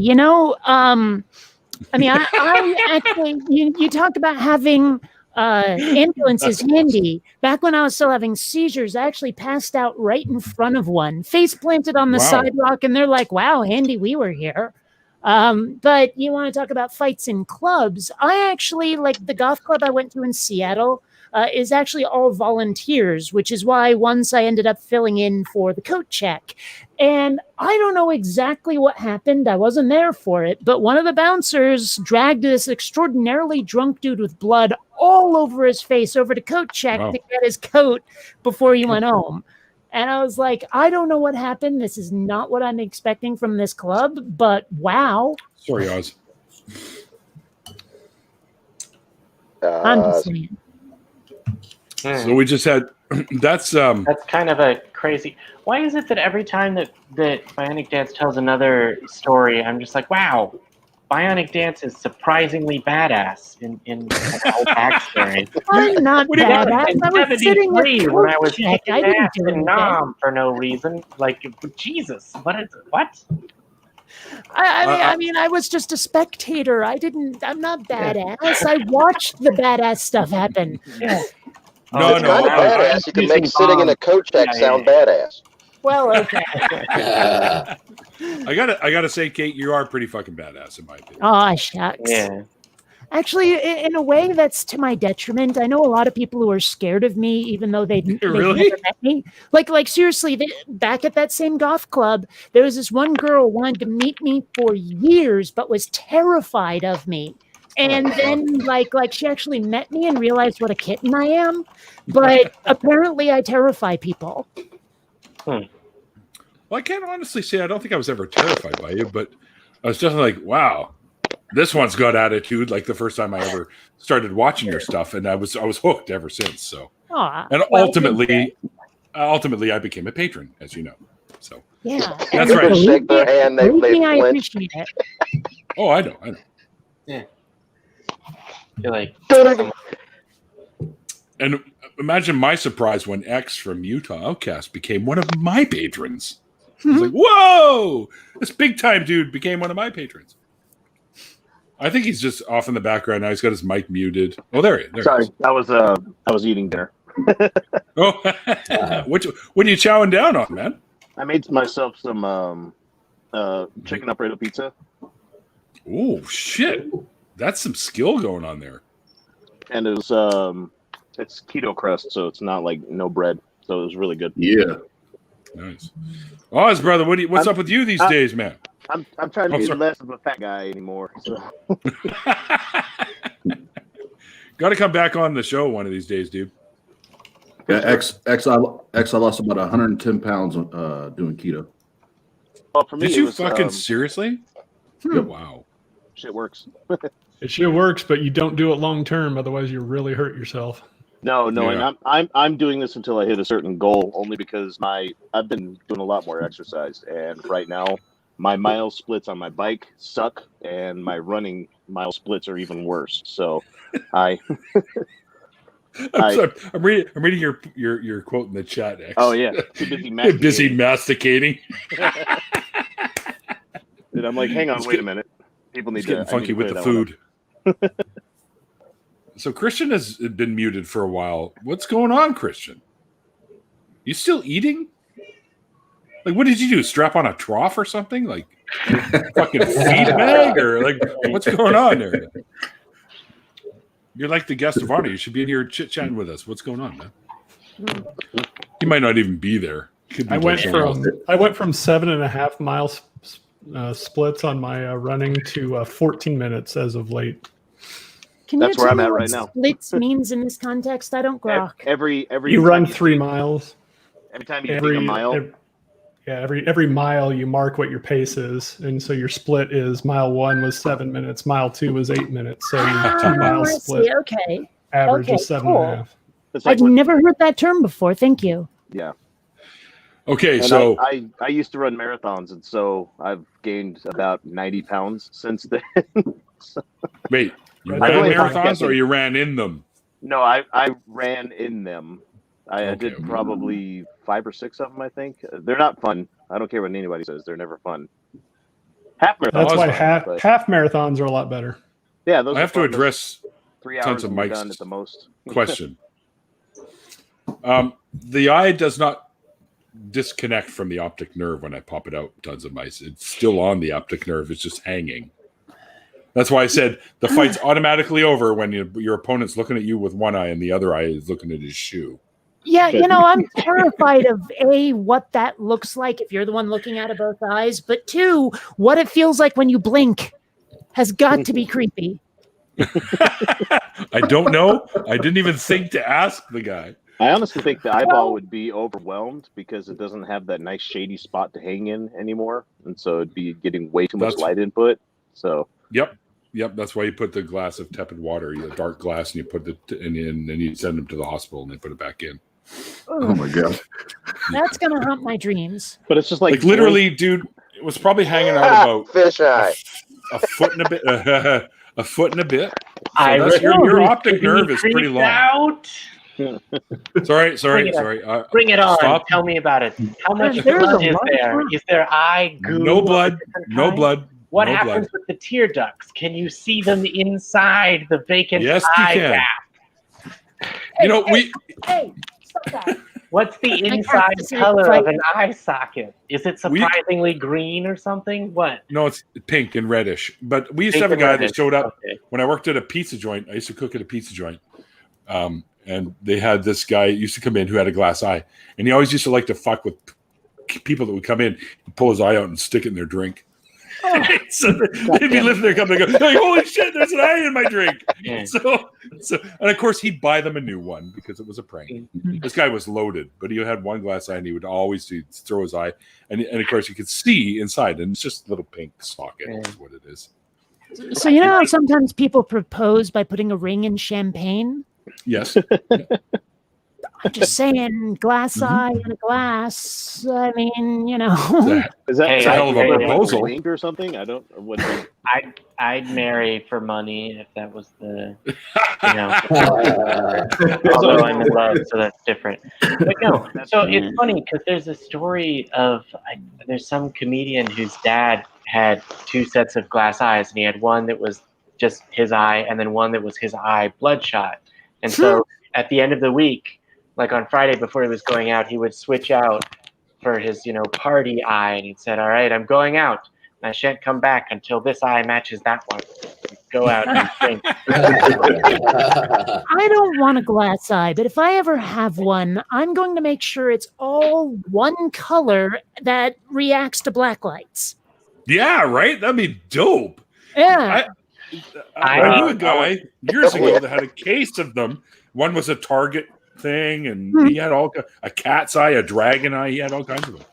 I actually, you talk about having ambulances handy. Back when I was still having seizures, I actually passed out right in front of one, face planted on the sidewalk, and they're like, "Wow, handy we were here." But you want to talk about fights in clubs? I actually, the golf club I went to in Seattle, is actually all volunteers, which is why once I ended up filling in for the coat check. And I don't know exactly what happened. I wasn't there for it, but one of the bouncers dragged this extraordinarily drunk dude with blood all over his face over to coat check to get his coat before he went home. And I was like, I don't know what happened. This is not what I'm expecting from this club, but wow. Sorry, Oz. I'm just saying. So we just had that's kind of a crazy. Why is it that every time that Bionic Dance tells another story, I'm just like, wow, Bionic Dance is surprisingly badass in the whole backstory. I'm not badass. I was sitting at when I was kicking I didn't ass do in anything. Nam for no reason. Jesus, what? I mean, I was just a spectator. I'm not badass. I watched the badass stuff happen. Yeah. It's kind of badass. You can make sitting in a coat check sound badass. Well, okay. I gotta say, Kate, you are pretty fucking badass in my opinion. Oh, shucks. Yeah. Actually, in a way, that's to my detriment. I know a lot of people who are scared of me, even though they've Really? never met me. Like seriously, back at that same golf club, there was this one girl who wanted to meet me for years, but was terrified of me. And then like she actually met me and realized what a kitten I am. But apparently I terrify people. Well, I can't honestly say I don't think I was ever terrified by you, but I was definitely like, wow, this one's got attitude. Like the first time I ever started watching your stuff, and I was hooked ever since. So, and ultimately, I became a patron, as you know. So yeah, that's right. Shake their hand. They I flinch. appreciate it. Oh, I know. Yeah. You're like, and imagine my surprise when X from Utah Outcast became one of my patrons. I was like, whoa, this big time dude became one of my patrons. I think he's just off in the background now. He's got his mic muted. Oh, there he is. Sorry, I was eating dinner. Oh, what are you chowing down on, man? I made myself some chicken Alfredo pizza. Oh shit, that's some skill going on there. And it was it's keto crust, so it's not like no bread. So it was really good. Yeah, nice. Oz, brother, what's up with you these days, man? I'm trying to be less of a fat guy anymore. So. Got to come back on the show one of these days, dude. Yeah, I lost about 110 pounds doing keto. Well, for me, Did you was, fucking seriously? Yep. Wow. Shit works. It sure works, but you don't do it long term. Otherwise, you really hurt yourself. No, Yeah. and I'm doing this until I hit a certain goal. Only because I've been doing a lot more exercise, and right now my mile splits on my bike suck, and my running mile splits are even worse. So I'm reading your quote in the chat, X. Oh yeah, too busy masticating. Busy masticating. And I'm like, hang on, wait a minute. People need He's getting funky with the food. So Christian has been muted for a while. What's going on, Christian? You still eating? Like, what did you do? Strap on a trough or something? Like, fucking feed bag? Or, like, what's going on there? You're like the guest of honor. You should be in here chit-chatting with us. What's going on, man? You might not even be there. I went from 7.5 miles splits on my running to 14 minutes as of late. Can That's you where tell I'm me at what right now. Splits means in this context? I don't grok. Every You run 3 miles. Every time you take a mile. Every mile you mark what your pace is, and so your split is mile 1 was 7 minutes, mile 2 was 8 minutes. So your 2 mile split Okay. average is 7.5. I've never heard that term before. Thank you. Yeah. Okay, and so I used to run marathons, and so I've gained about 90 pounds since then. Wait, you ran marathons or you ran in them? No, I ran in them. I did probably 5 or 6 of them, I think. They're not fun. I don't care what anybody says. They're never fun. Half marathons. That's why half marathons are a lot better. Yeah, those I have to address 3 hours tons of Mike's done at the most. question. The eye does not disconnect from the optic nerve when I pop it out. Tons of mice. It's still on the optic nerve. It's just hanging. That's why I said the fight's automatically over when your opponent's looking at you with one eye and the other eye is looking at his shoe. Yeah, I'm terrified of A, what that looks like if you're the one looking out of both eyes, but 2, what it feels like when you blink has got to be creepy. I don't know. I didn't even think to ask the guy. I honestly think the eyeball would be overwhelmed because it doesn't have that nice shady spot to hang in anymore, and so it'd be getting way too much light input. So Yep. That's why you put the glass of tepid water, a dark glass, and you put it in, and you send them to the hospital, and they put it back in. Oh my god, that's gonna haunt my dreams. But it's just like literally, dude. It was probably hanging out about fish eye, a foot and a bit, a foot and a bit. So your optic nerve is pretty long. Out. Sorry. Bring it on. Stop. Tell me about it. How much There's blood a is lot there? Is there eye goo? No blood. No blood. What no happens blood. with the tear ducts? Can you see them inside the vacant Yes, eye you can. gap? Hey, stop that. What's the inside color of an eye socket? Is it surprisingly green or something? What? No, it's pink and reddish. But we used to have a guy that showed up when I worked at a pizza joint. I used to cook at a pizza joint. And they had this guy used to come in who had a glass eye. And he always used to like to fuck with people that would come in and pull his eye out and stick it in their drink. So they'd be lifting their cup and go, like, holy shit, there's an eye in my drink. So, and of course, he'd buy them a new one because it was a prank. This guy was loaded, but he had one glass eye, and he would always throw his eye. And of course, you could see inside, and it's just a little pink socket is what it is. So you know how sometimes people propose by putting a ring in champagne? Yes. I'm just saying, glass eye and a glass. I mean, you know. Is that a hell of a proposal or something? I don't. What? I'd marry for money if that was the. You know. Although I'm in love, so that's different. But no, so it's funny because there's a story of there's some comedian whose dad had two sets of glass eyes, and he had one that was just his eye, and then one that was his eye bloodshot. And so at the end of the week, like on Friday before he was going out, he would switch out for his, party eye. And he'd said, all right, I'm going out. And I shan't come back until this eye matches that one. Go out and drink. I don't want a glass eye, but if I ever have one, I'm going to make sure it's all one color that reacts to black lights. Yeah, right? That'd be dope. Yeah. I knew a guy years ago that had a case of them. One was a Target thing, and he had a cat's eye, a dragon eye. He had all kinds of them.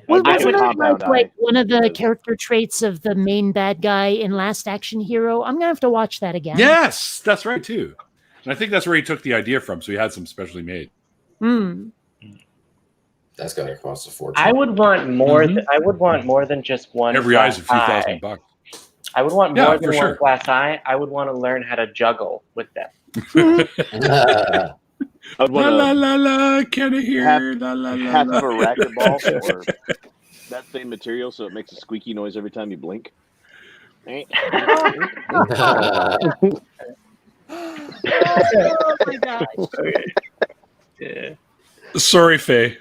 Well, wasn't that like one of the character traits of the main bad guy in Last Action Hero? I'm gonna have to watch that again. Yes, that's right too. And I think that's where he took the idea from. So he had some specially made. That's gotta cost a fortune. I would want more. I would want more than just one. Every eye's a few $1,000. I would want more than one glass eye. I would want to learn how to juggle with them. I'd want la la la, can I hear? Half la la la. Half of a racquetball or that same material, so it makes a squeaky noise every time you blink. Oh my gosh. Yeah. Sorry, Faye.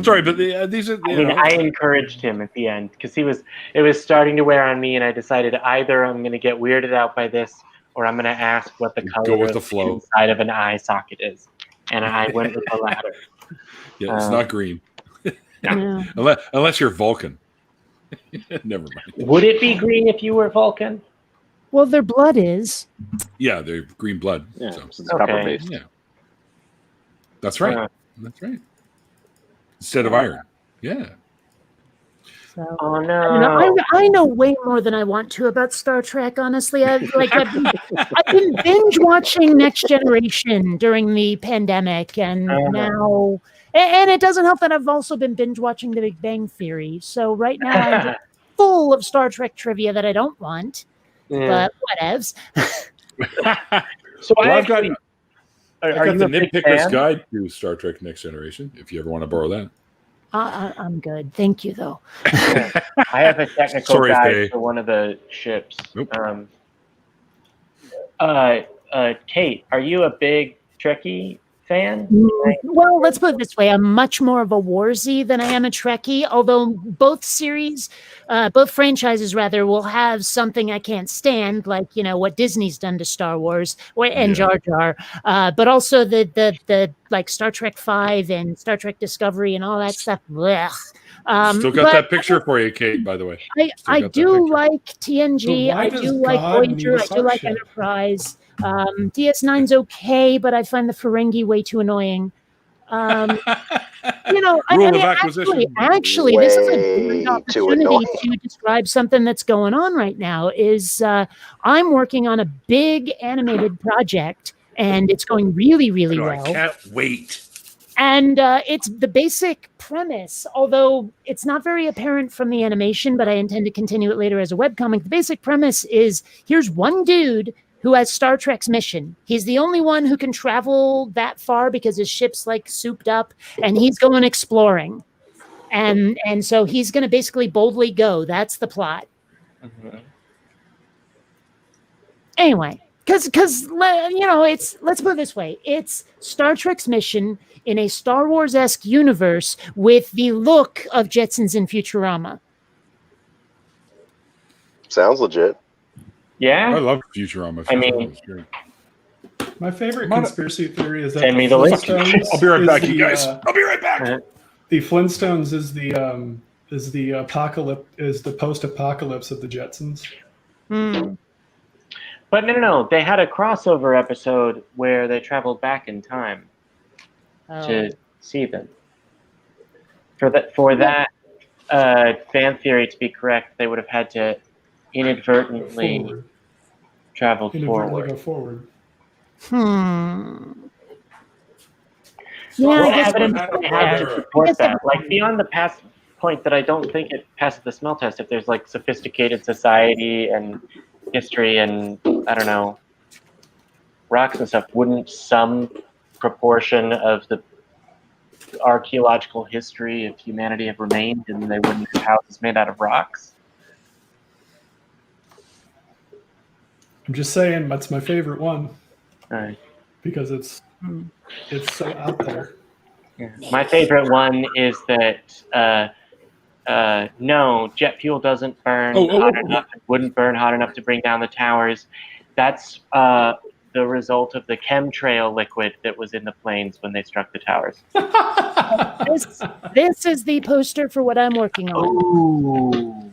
Sorry, but these are. I encouraged him at the end because it was starting to wear on me, and I decided either I'm going to get weirded out by this, or I'm going to ask what the color of the inside of an eye socket is, and I went with the latter. Yeah, it's not green. No. Unless you're Vulcan. Never mind. Would it be green if you were Vulcan? Well, their blood is. Yeah, they're green blood. Yeah, so it's copper based. Yeah, that's right. That's right. Instead of iron. Yeah. So, oh no! I know way more than I want to about Star Trek. Honestly, I've been binge watching Next Generation during the pandemic, and now, and it doesn't help that I've also been binge watching The Big Bang Theory. So right now, I'm just full of Star Trek trivia that I don't want, but whatevs. So I've got the a big Nitpicker's fan? Guide to Star Trek Next Generation, if you ever want to borrow that. I'm good. Thank you, though. I have a technical Sorry, guide Faye. for one of the ships. Nope. Kate, are you a big Trekkie fan? Well, let's put it this way. I'm much more of a Warzy than I am a Trekkie, although both franchises will have something I can't stand, like, what Disney's done to Star Wars and Jar Jar, but also the like Star Trek 5 and Star Trek Discovery and all that stuff. Blech. Still got that picture for you, Kate, by the way. I do like TNG. But why I does do like God Voyager. need a I do like starship? Enterprise. DS9's okay, but I find the Ferengi way too annoying. Rule of acquisition. Actually, this is a Way great too opportunity annoying. to describe something that's going on right now. I'm working on a big animated project, and it's going really, really well. I can't wait. And it's the basic premise, although it's not very apparent from the animation, but I intend to continue it later as a webcomic. The basic premise is here's one dude who has Star Trek's mission. He's the only one who can travel that far because his ship's like souped up, and he's going exploring. And so he's going to basically boldly go. That's the plot. Mm-hmm. Anyway, because let's put it this way: it's Star Trek's mission in a Star Wars-esque universe with the look of Jetsons and Futurama. Sounds legit. Yeah. I love Futurama. I mean- Futurama's great. My favorite conspiracy theory is that Send me the link. I'll be right back, is you guys. I'll be right back. The Flintstones is the is the post-apocalypse of the Jetsons. But no. They had a crossover episode where they traveled back in time to see them. For that fan theory to be correct, they would have had to inadvertently travel forward. Go forward. Yeah, What I guess evidence do they have to support that? Like beyond the past point that I don't think it passes the smell test. If there's like sophisticated society and history and I don't know rocks and stuff, wouldn't some proportion of the archaeological history of humanity have remained, and they wouldn't have houses made out of rocks? I'm just saying that's my favorite one. All right. Because it's so out there. Yeah. My favorite one is that no, jet fuel doesn't burn hot enough. It wouldn't burn hot enough to bring down the towers. That's the result of the chemtrail liquid that was in the planes when they struck the towers. This is the poster for what I'm working on. Ooh.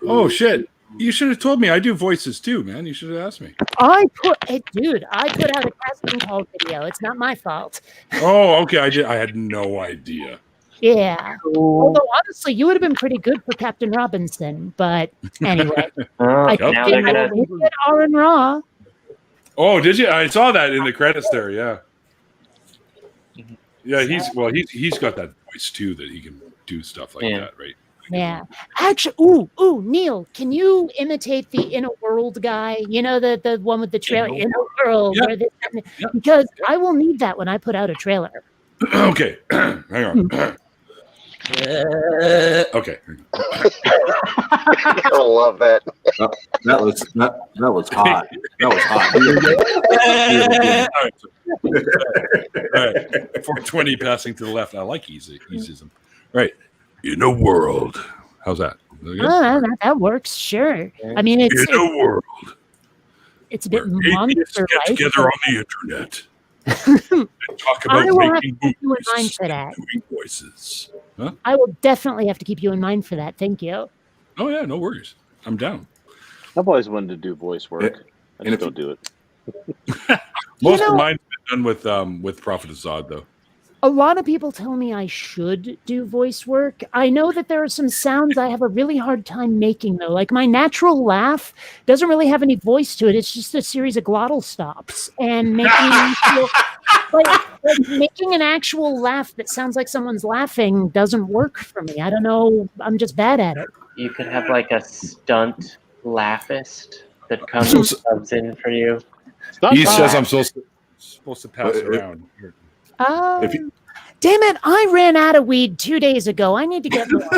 Oh shit! You should have told me. I do voices too, man. You should have asked me. I put out a casting call video. It's not my fault. Oh, okay. I had no idea. Yeah. Although honestly, you would have been pretty good for Captain Robinson. But anyway, I did Aaron Raw. Oh, did you? I saw that in the credits there. Yeah. Yeah, he's got that voice too that he can do stuff like that, right? Yeah. Actually, Neil, can you imitate the Inner World guy? You know, the one with the trailer, Inner World. Yeah. Because I will need that when I put out a trailer. Okay. Hang on. Okay. I love that. That was hot. That was hot. All right. 420 passing to the left. I like easyism. Right. In a world. How's that? That works. Sure. I mean, it's in a world. It's a bit monster, get right? together on the internet and talk about making movies and doing voices. Huh? I will definitely have to keep you in mind for that. Thank you. Oh yeah, no worries. I'm down. I've always wanted to do voice work. I just don't do it. Most of mine's been done with Prophet Azad, though. A lot of people tell me I should do voice work. I know that there are some sounds I have a really hard time making, though. Like my natural laugh doesn't really have any voice to it. It's just a series of glottal stops. And making an actual laugh that sounds like someone's laughing doesn't work for me. I don't know. I'm just bad at it. You could have like a stunt laughist that comes in for you. He says I'm supposed to pass around. Damn it, I ran out of weed 2 days ago. I need to get more.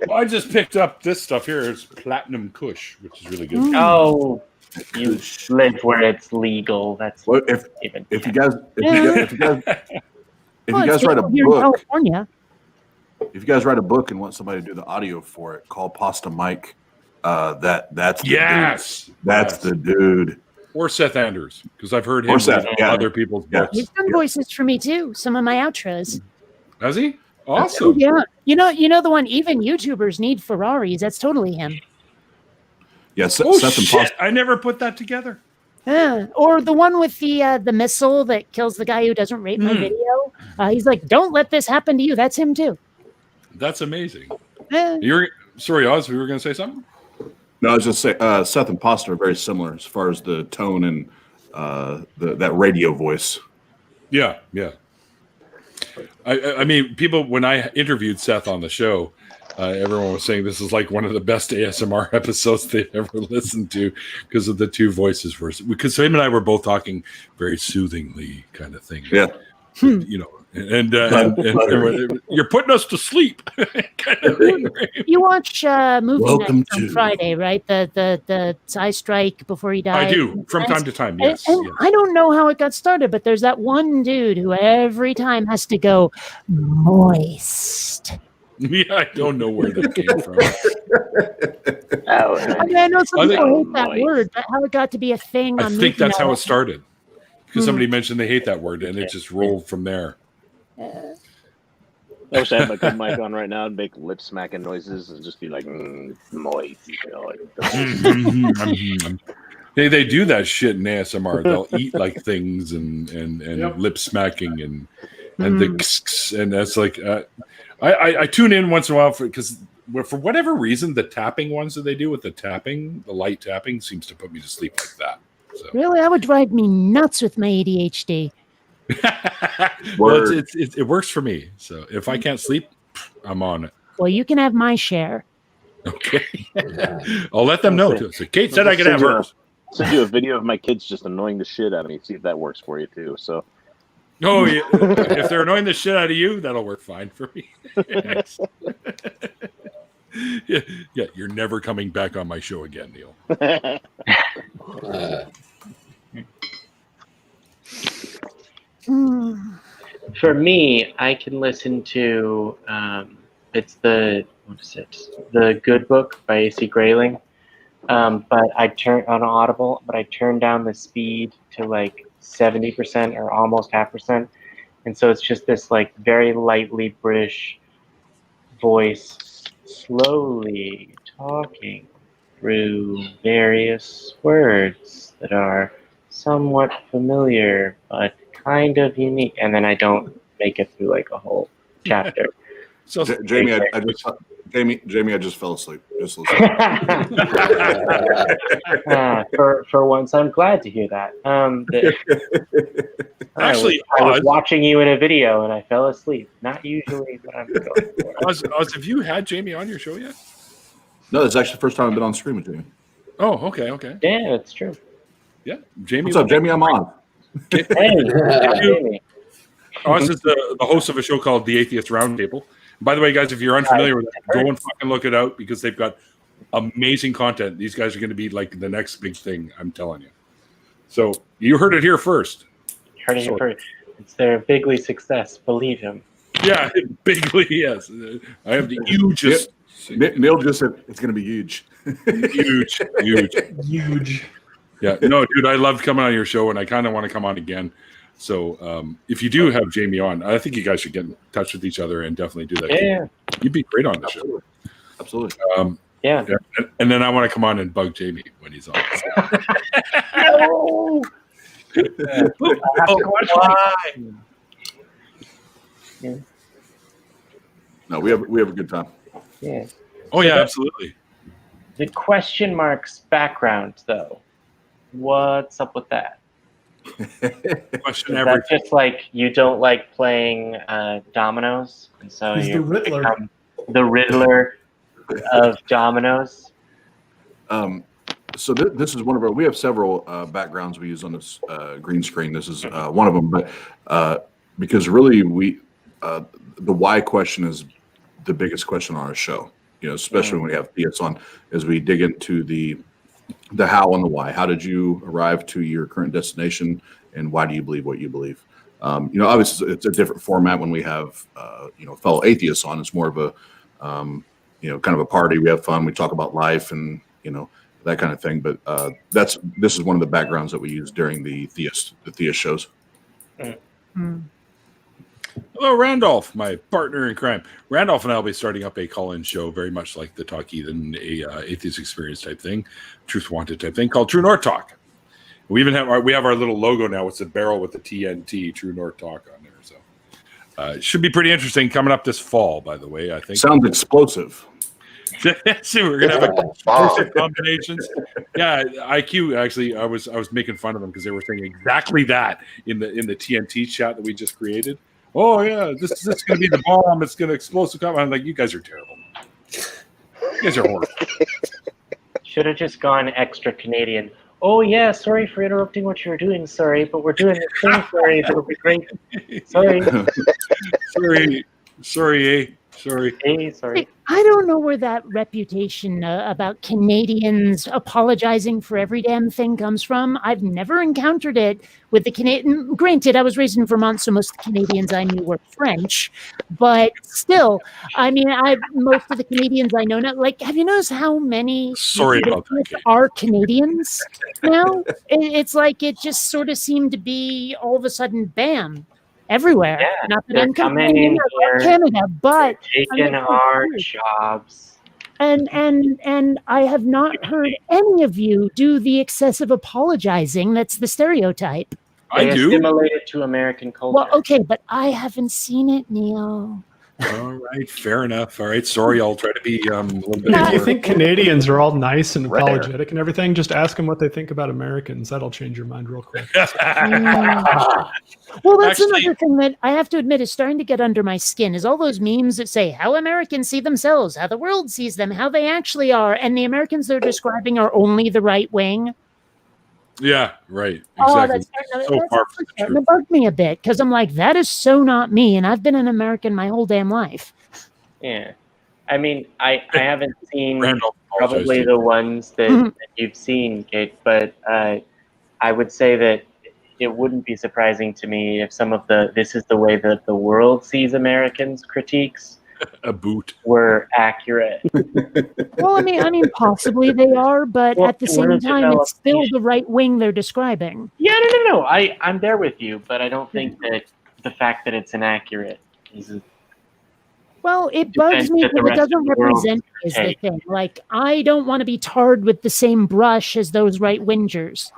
Well, I just picked up this stuff here. It's Platinum Kush, which is really good. Oh, you live where it's legal. That's if you guys write a book, California. if you guys write a book and want somebody to do the audio for it, call Pasta Mike. That's the dude. That's the dude. Or Seth Anders, because I've heard him read other people's books. He's done voices for me too. Some of my outros. Has he? Awesome. Yeah. You know the one even YouTubers need Ferraris. That's totally him. Yeah. Seth and Pasta. I never put that together. Or the one with the missile that kills the guy who doesn't rate my video. He's like, "Don't let this happen to you." That's him too. That's amazing. Sorry, Oz. We were going to say something. No, I was just saying, Seth and Pasta are very similar as far as the tone and that radio voice. Yeah. I mean, people, when I interviewed Seth on the show, everyone was saying this is like one of the best ASMR episodes they've ever listened to because of the two voices. Because him and I were both talking very soothingly, kind of thing. Yeah. You know, and you're putting us to sleep, kind of thing. Right? You watch movie nights on Friday, right? The Eye Strike before he died. I do from time to time. Yes, and I don't know how it got started, but there's that one dude who every time has to go moist. Yeah, I don't know where that came from. I mean, I know some people hate that word, but how it got to be a thing. I think that's how it started. Because somebody mentioned they hate that word, and it just rolled from there. I wish I had my good mic on right now and make lip smacking noises and just be like, moist. They do that shit in ASMR. They'll eat like things and lip smacking and that's like I tune in once in a while because for whatever reason the tapping ones that they do with the light tapping seems to put me to sleep like that. So. Really, that would drive me nuts with my ADHD. Well, it works for me. So if I can't sleep, I'm on it. Well, you can have my share. Okay, I'll let them know. So Kate said I could have hers. Send you a video of my kids just annoying the shit out of me. See if that works for you too. So, oh yeah, if they're annoying the shit out of you, that'll work fine for me. yeah, you're never coming back on my show again, Neil. For me, I can listen to it's the Good Book by A.C. Grayling. But I turn on Audible, but I turn down the speed to like 70% or almost 0.5%, and so it's just this like very lightly British voice slowly talking through various words that are somewhat familiar but kind of unique, and then I don't make it through like a whole chapter. So Jamie, I just fell asleep. Just listen. For once, I'm glad to hear that. Actually, I was watching you in a video and I fell asleep. Not usually what I'm going for. Oz, have you had Jamie on your show yet? No, it's actually the first time I've been on stream with Jamie. Oh, okay. Yeah, that's true. Yeah, Jamie. What's up, Jamie? I'm on. Hey, Jamie. Oz is the host of a show called The Atheist Roundtable. By the way, guys, if you're unfamiliar with it, go and fucking look it out because they've got amazing content. These guys are going to be like the next big thing, I'm telling you. So you heard it here first. It's their bigly success. Believe him. Yeah, bigly, yes. I have the hugest. Neil just said it's going to be huge. Huge. Yeah, no, dude, I loved coming on your show, and I kind of want to come on again. So if you do have Jamie on, I think you guys should get in touch with each other and definitely do that. Yeah. You'd be great on the show. Absolutely. Yeah. And then I want to come on and bug Jamie when he's on. No. No, we have a good time. Yeah. Oh yeah, absolutely. The question marks background, though. What's up with that? Question Is that just like you don't like playing dominoes, and so He's you the Riddler. become the Riddler of dominoes? So this is one of our. We have several backgrounds we use on this green screen. This is one of them, but because really the why question is the biggest question on our show. You know, especially when we have theists on, as we dig into the how and the why. How did you arrive to your current destination, and why do you believe what you believe? You know, obviously it's a different format when we have fellow atheists on. It's more of a kind of a party. We have fun. We talk about life and that kind of thing. But this is one of the backgrounds that we use during the theist shows. Mm. Hello, Randolph, my partner in crime. Randolph and I will be starting up a call-in show, very much like the Talk Heathen, atheist experience type thing, Truth Wanted type thing, called True North Talk. We even have our little logo now. It's a barrel with the TNT, True North Talk, on there. So it should be pretty interesting coming up this fall. By the way, I think sounds explosive. See, we're gonna have explosive combinations. Yeah, IQ. Actually, I was making fun of them because they were saying exactly that in the TNT chat that we just created. Oh yeah, this is going to be the bomb. It's going to explosive come. I'm like, you guys are terrible. You guys are horrible. Should have just gone extra Canadian. Oh yeah, sorry for interrupting what you were doing. Sorry, but we're doing this thing. Sorry, it'll be great. Sorry. Sorry. Hey, sorry. I don't know where that reputation about Canadians apologizing for every damn thing comes from. I've never encountered it with the Canadian. Granted, I was raised in Vermont, so most of the Canadians I knew were French. But still, I mean, most of the Canadians I know now, like, have you noticed how many are Canadians now? It's like it just sort of seemed to be all of a sudden, bam. everywhere. Yeah, Not that they're I'm coming complaining in about here, Canada, but taking our jobs. and I have not heard any of you do the excessive apologizing. That's the stereotype. They I do. assimilated to American culture. Well, okay, but I haven't seen it, Neil. All right, fair enough. All right, sorry, I'll try to be a little bit. If you more- think Canadians are all nice and Rare. apologetic and everything, just ask them what they think about Americans. That'll change your mind real quick. Well, that's Actually- another thing that I have to admit is starting to get under my skin is all those memes that say how Americans see themselves, how the world sees them, how they actually are, and the Americans they're describing are only the right wing. Yeah, right. Oh, Exactly. that's starting So to, far that's from the starting truth. to bug me a bit because I'm like, that is so not me, and I've been an American my whole damn life. Yeah. I mean, I haven't seen Randolph apologized probably to the ones that, Mhm. that you've seen, Kate, but I would say that it wouldn't be surprising to me if some of the "this is the way that the world sees Americans" critiques a boot. were accurate. Well, I mean, possibly they are, but Well, at the we're same a time, it's still developed the right wing they're describing. Yeah, no. I'm there with you, but I don't think that the fact that it's inaccurate is Well, it bugs defense me that the because it rest of doesn't the world represent me is the take. thing. Like, I don't want to be tarred with the same brush as those right wingers.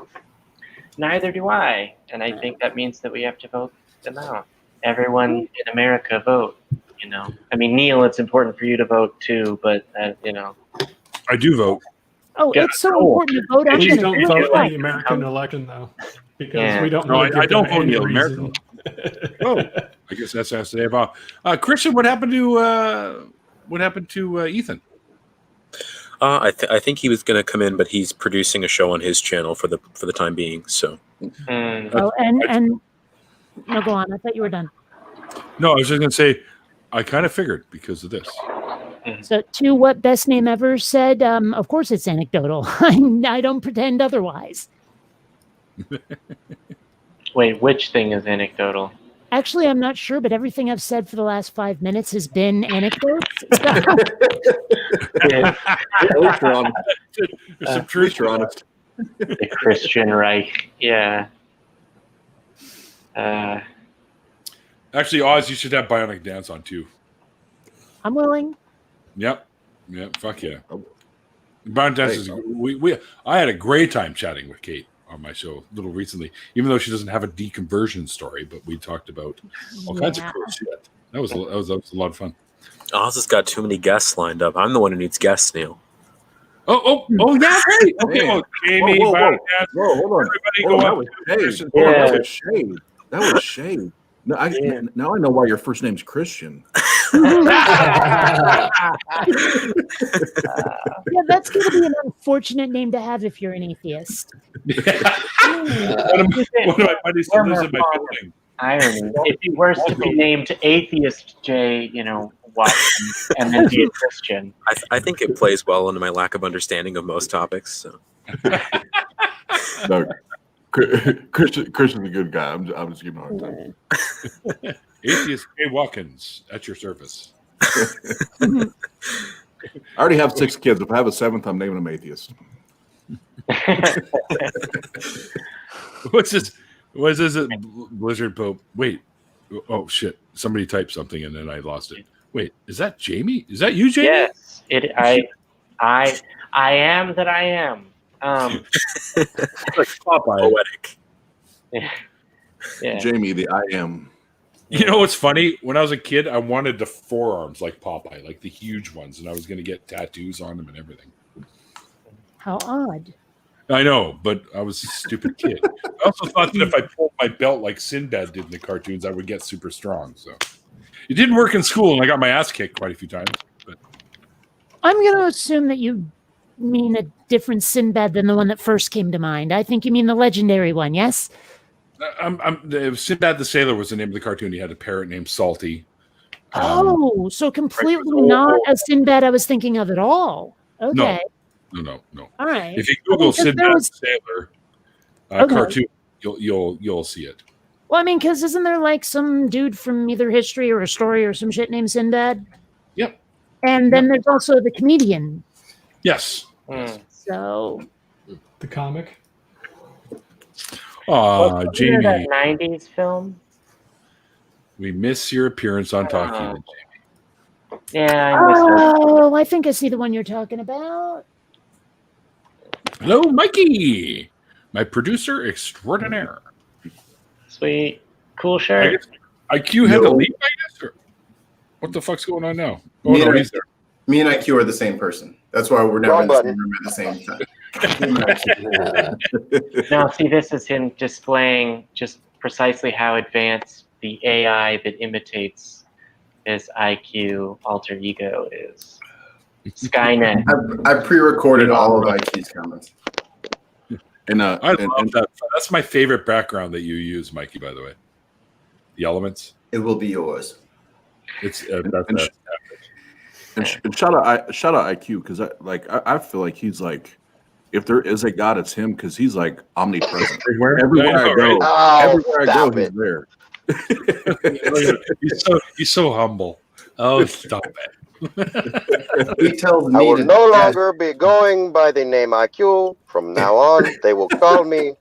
Neither do I, and I think that means that we have to vote them out. Everyone in America vote. You know, I mean, Neil, it's important for you to vote too, but you know, I do vote. Oh, Yeah, it's so cool. important to vote. I'm Please gonna don't do vote it. in the American election, though, because Yeah. we don't No, really give I don't them vote in any the reason. Oh, I guess that's has to have off. Christian, what happened to Ethan? I think he was going to come in, but he's producing a show on his channel for the time being. So Oh, and no, go on. I thought you were done. No, I was just going to say, I kind of figured because of this. So, to what Best Name Ever said, of course it's anecdotal. I don't pretend otherwise. Wait, which thing is anecdotal? Actually, I'm not sure, but everything I've said for the last 5 minutes has been anecdotes. At least you're honest. There's some At truth. least you're honest. The Christian Reich. Yeah. Actually, Oz, you should have Bionic Dance on too. I'm willing. Yep. Fuck yeah. Bionic Dance is I had a great time chatting with Kate on my show a little recently, even though she doesn't have a deconversion story, but we talked about all kinds of cool shit. That was a lot of fun. Oz has got too many guests lined up. I'm the one who needs guests, Neil. Oh, yeah, right. Okay, well, Jamie, Whoa, Bionic Dance, Whoa, hold on. everybody Hold go on, up that to was Christian. shade. Hold on, Yeah. that was shade. That was shade. No, now I know why your first name's Christian. Yeah, that's going to be an unfortunate name to have if you're an atheist. One of my buddies still lives in my building. Irony. If he were to be named Atheist J, Watkins, and then be a Christian. I think it plays well into my lack of understanding of most topics. So. No, Christian's a good guy. I'm just giving him a hard time. Atheist J. Watkins at your service. I already have 6 kids. If I have a 7th, I'm naming him Atheist. What's this? What is this? Blizzard Pope. Wait. Oh shit! Somebody typed something and then I lost it. Wait, is that Jamie? Is that you, Jamie? Yes, I am that I am. Like Popeye. Poetic. Yeah. Jamie, the I am. You know what's funny? When I was a kid, I wanted the forearms like Popeye, like the huge ones, and I was going to get tattoos on them and everything. How odd. I know, but I was a stupid kid. I also thought that if I pulled my belt like Sinbad did in the cartoons, I would get super strong. So it didn't work in school, and I got my ass kicked quite a few times. But I'm going to assume that you mean a different Sinbad than the one that first came to mind. I think you mean the legendary one, yes? Sinbad the Sailor was the name of the cartoon. He had a parrot named Salty. Oh, so completely not a Sinbad I was thinking of at all. Okay. No. All right. If you Google Because Sinbad there was- the Sailor Okay. cartoon, you'll see it. Well, I mean, because isn't there like some dude from either history or a story or some shit named Sinbad? Yep. And then there's also the comedian. Yes. So The comic. Jamie. That 90s film? We miss your appearance on Talk Heathen, Jamie. Yeah, I missed it. Oh, I think I see the one you're talking about. Hello, Mikey, my producer extraordinaire. Sweet. Cool I shirt. guess IQ had to leave, I guess? Or what the fuck's going on now? Oh, no, he's there. Me and IQ are the same person. That's why we're never Wrong in the button. same room at the same time. No, see, this is him displaying just precisely how advanced the AI that imitates his IQ alter ego is. Skynet. I've pre-recorded all of IQ's comments. And I love that. That's my favorite background that you use, Mikey, by the way. The elements. It will be yours. It's and shout out IQ, because I feel like he's like, if there is a God, it's him, because he's like omnipresent. Everywhere I go, he's there. He's so humble. Oh, stop it. He tells me I will no longer be going by the name IQ. From now on, they will call me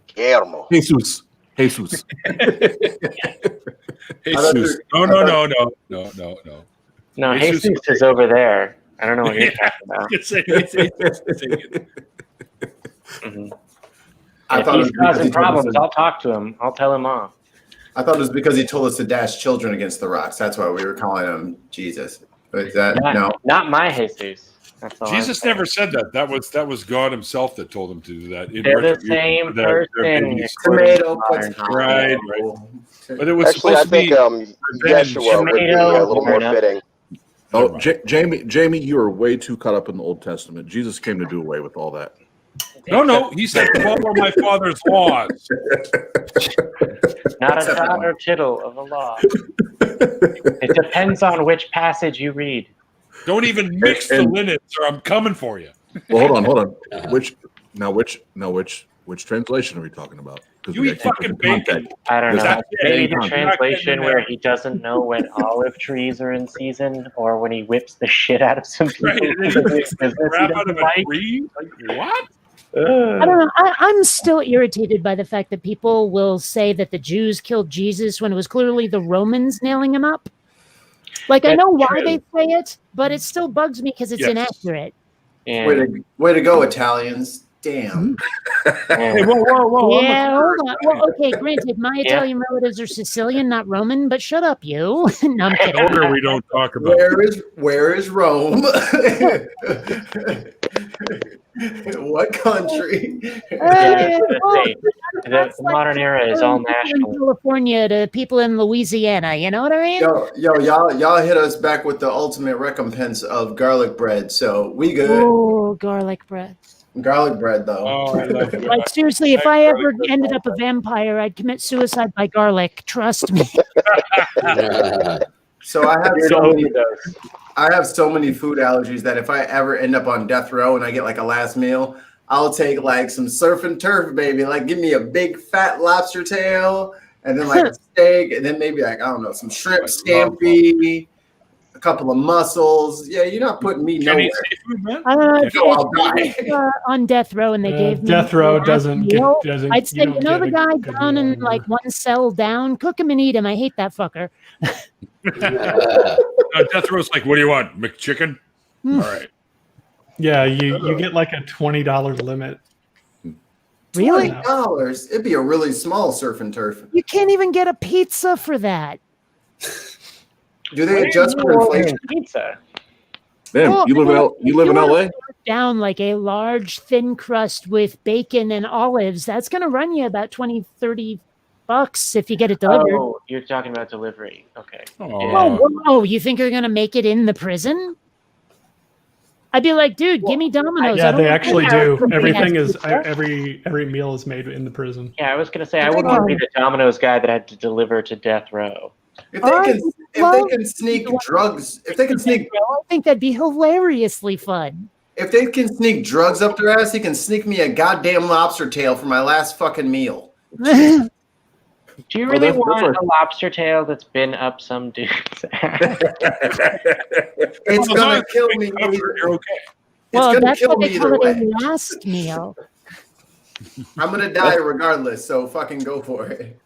Guillermo. Jesus. No. No, Jesus is over there. I don't know what you're talking about. I thought if he's causing problems, I'll talk to him. I'll tell him off. I thought it was because he told us to dash children against the rocks. That's why we were calling him Jesus. But is that not my Jesus. That's all Jesus never said that. That was God himself that told him to do that. They're the same person. Tomato. Right. But it was Actually, I think Yeshua would be a little more fitting. Oh, Jamie, you are way too caught up in the Old Testament. Jesus came to do away with all that. No, he said, follow my father's laws. Not a jot or tittle of a law. It depends on which passage you read. Don't even mix the lineage, or I'm coming for you. Well, hold on. Which translation are we talking about? You eat fucking bacon. I don't know. Maybe the translation where he doesn't know when olive trees are in season, or when he whips the shit out of some people. Right, and then he makes the crap out of a tree. Like, what? I don't know. I'm still irritated by the fact that people will say that the Jews killed Jesus when it was clearly the Romans nailing him up. Like, I know why they say it, but it still bugs me because it's inaccurate. Yeah. Way to go, Italians. Damn. Hey, whoa. Yeah, hold on. Well, okay, granted, my Italian relatives are Sicilian, not Roman, but shut up, you. No, I'm kidding. Order we don't talk about. Where is Rome? What country? The modern era is all national. California to people in Louisiana, you know what I mean? Yo, y'all hit us back with the ultimate recompense of garlic bread, so we good. Oh, garlic bread. Garlic bread, though. Oh, I love it. Like, seriously, if I ever ended up a vampire, I'd commit suicide by garlic. Trust me. So I have so many food allergies that if I ever end up on death row and I get like a last meal, I'll take like some surf and turf, baby. Like, give me a big fat lobster tail, and then like a steak, and then maybe like, I don't know, some shrimp scampi, a couple of mussels. Yeah, you're not putting me nowhere. I don't know. I'll die. On death row, and they gave me death row doesn't. I'd say, you know, the guy down in like one cell down, cook him and eat him. I hate that fucker. Death row's like, what do you want, McChicken? All right. Yeah, you get like a $20 limit. Really? $20? It'd be a really small surf and turf. You can't even get a pizza for that. Do they adjust for inflation? Pizza. Damn, you live in LA? Down like a large thin crust with bacon and olives. That's going to run you about $20-$30 if you get it delivered. Oh, you're talking about delivery. Okay. Oh, you think you're going to make it in the prison? I'd be like, dude, give me Domino's. Yeah, they actually do. Everything is every meal is made in the prison. Yeah, I was gonna say I wouldn't want to be the Domino's guy that had to deliver to death row. If they can sneak drugs, I think that'd be hilariously fun. If they can sneak drugs up their ass, they can sneak me a goddamn lobster tail for my last fucking meal. Do you really want a lobster tail that's been up some dude's ass? It's gonna kill me. You're okay. Well, that's what they call it a last meal. I'm gonna die regardless, so fucking go for it.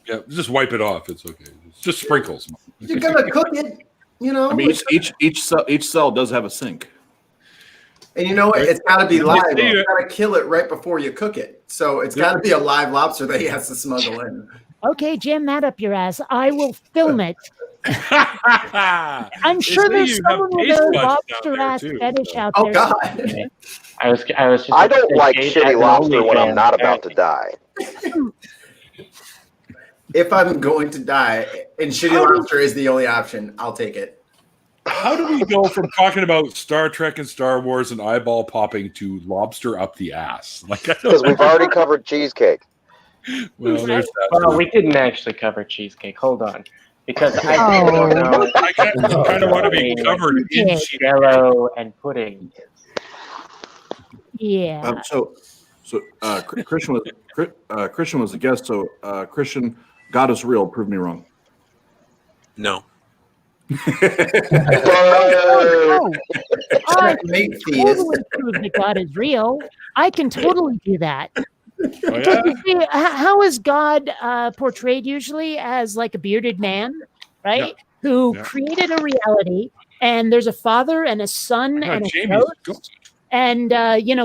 Yeah, just wipe it off. It's okay. It's just sprinkles. You're gonna cook it, I mean, each cell does have a sink. And you know what? It's got to be live. You got to kill it right before you cook it. So it's got to be a live lobster that he has to smuggle in. Okay, jam that up your ass. I will film it. I'm sure there's someone with a lobster ass fetish out there. Oh God! I was just. I don't like shitty lobster when I'm not about to die. If I'm going to die and shitty lobster is the only option, I'll take it. How do we go from talking about Star Trek and Star Wars and eyeball popping to lobster up the ass? Because we've already covered cheesecake. Well, there's that. Well, we didn't actually cover cheesecake. Hold on, because I don't know. I kind of want to be covered in jello and pudding. Yeah. Christian was the guest. So Christian, God is real. Prove me wrong. No. I totally prove that God is real. I can totally do that. How is God portrayed usually? As like a bearded man, right? Yeah. Who created a reality, and there's a father and a son and a ghost. And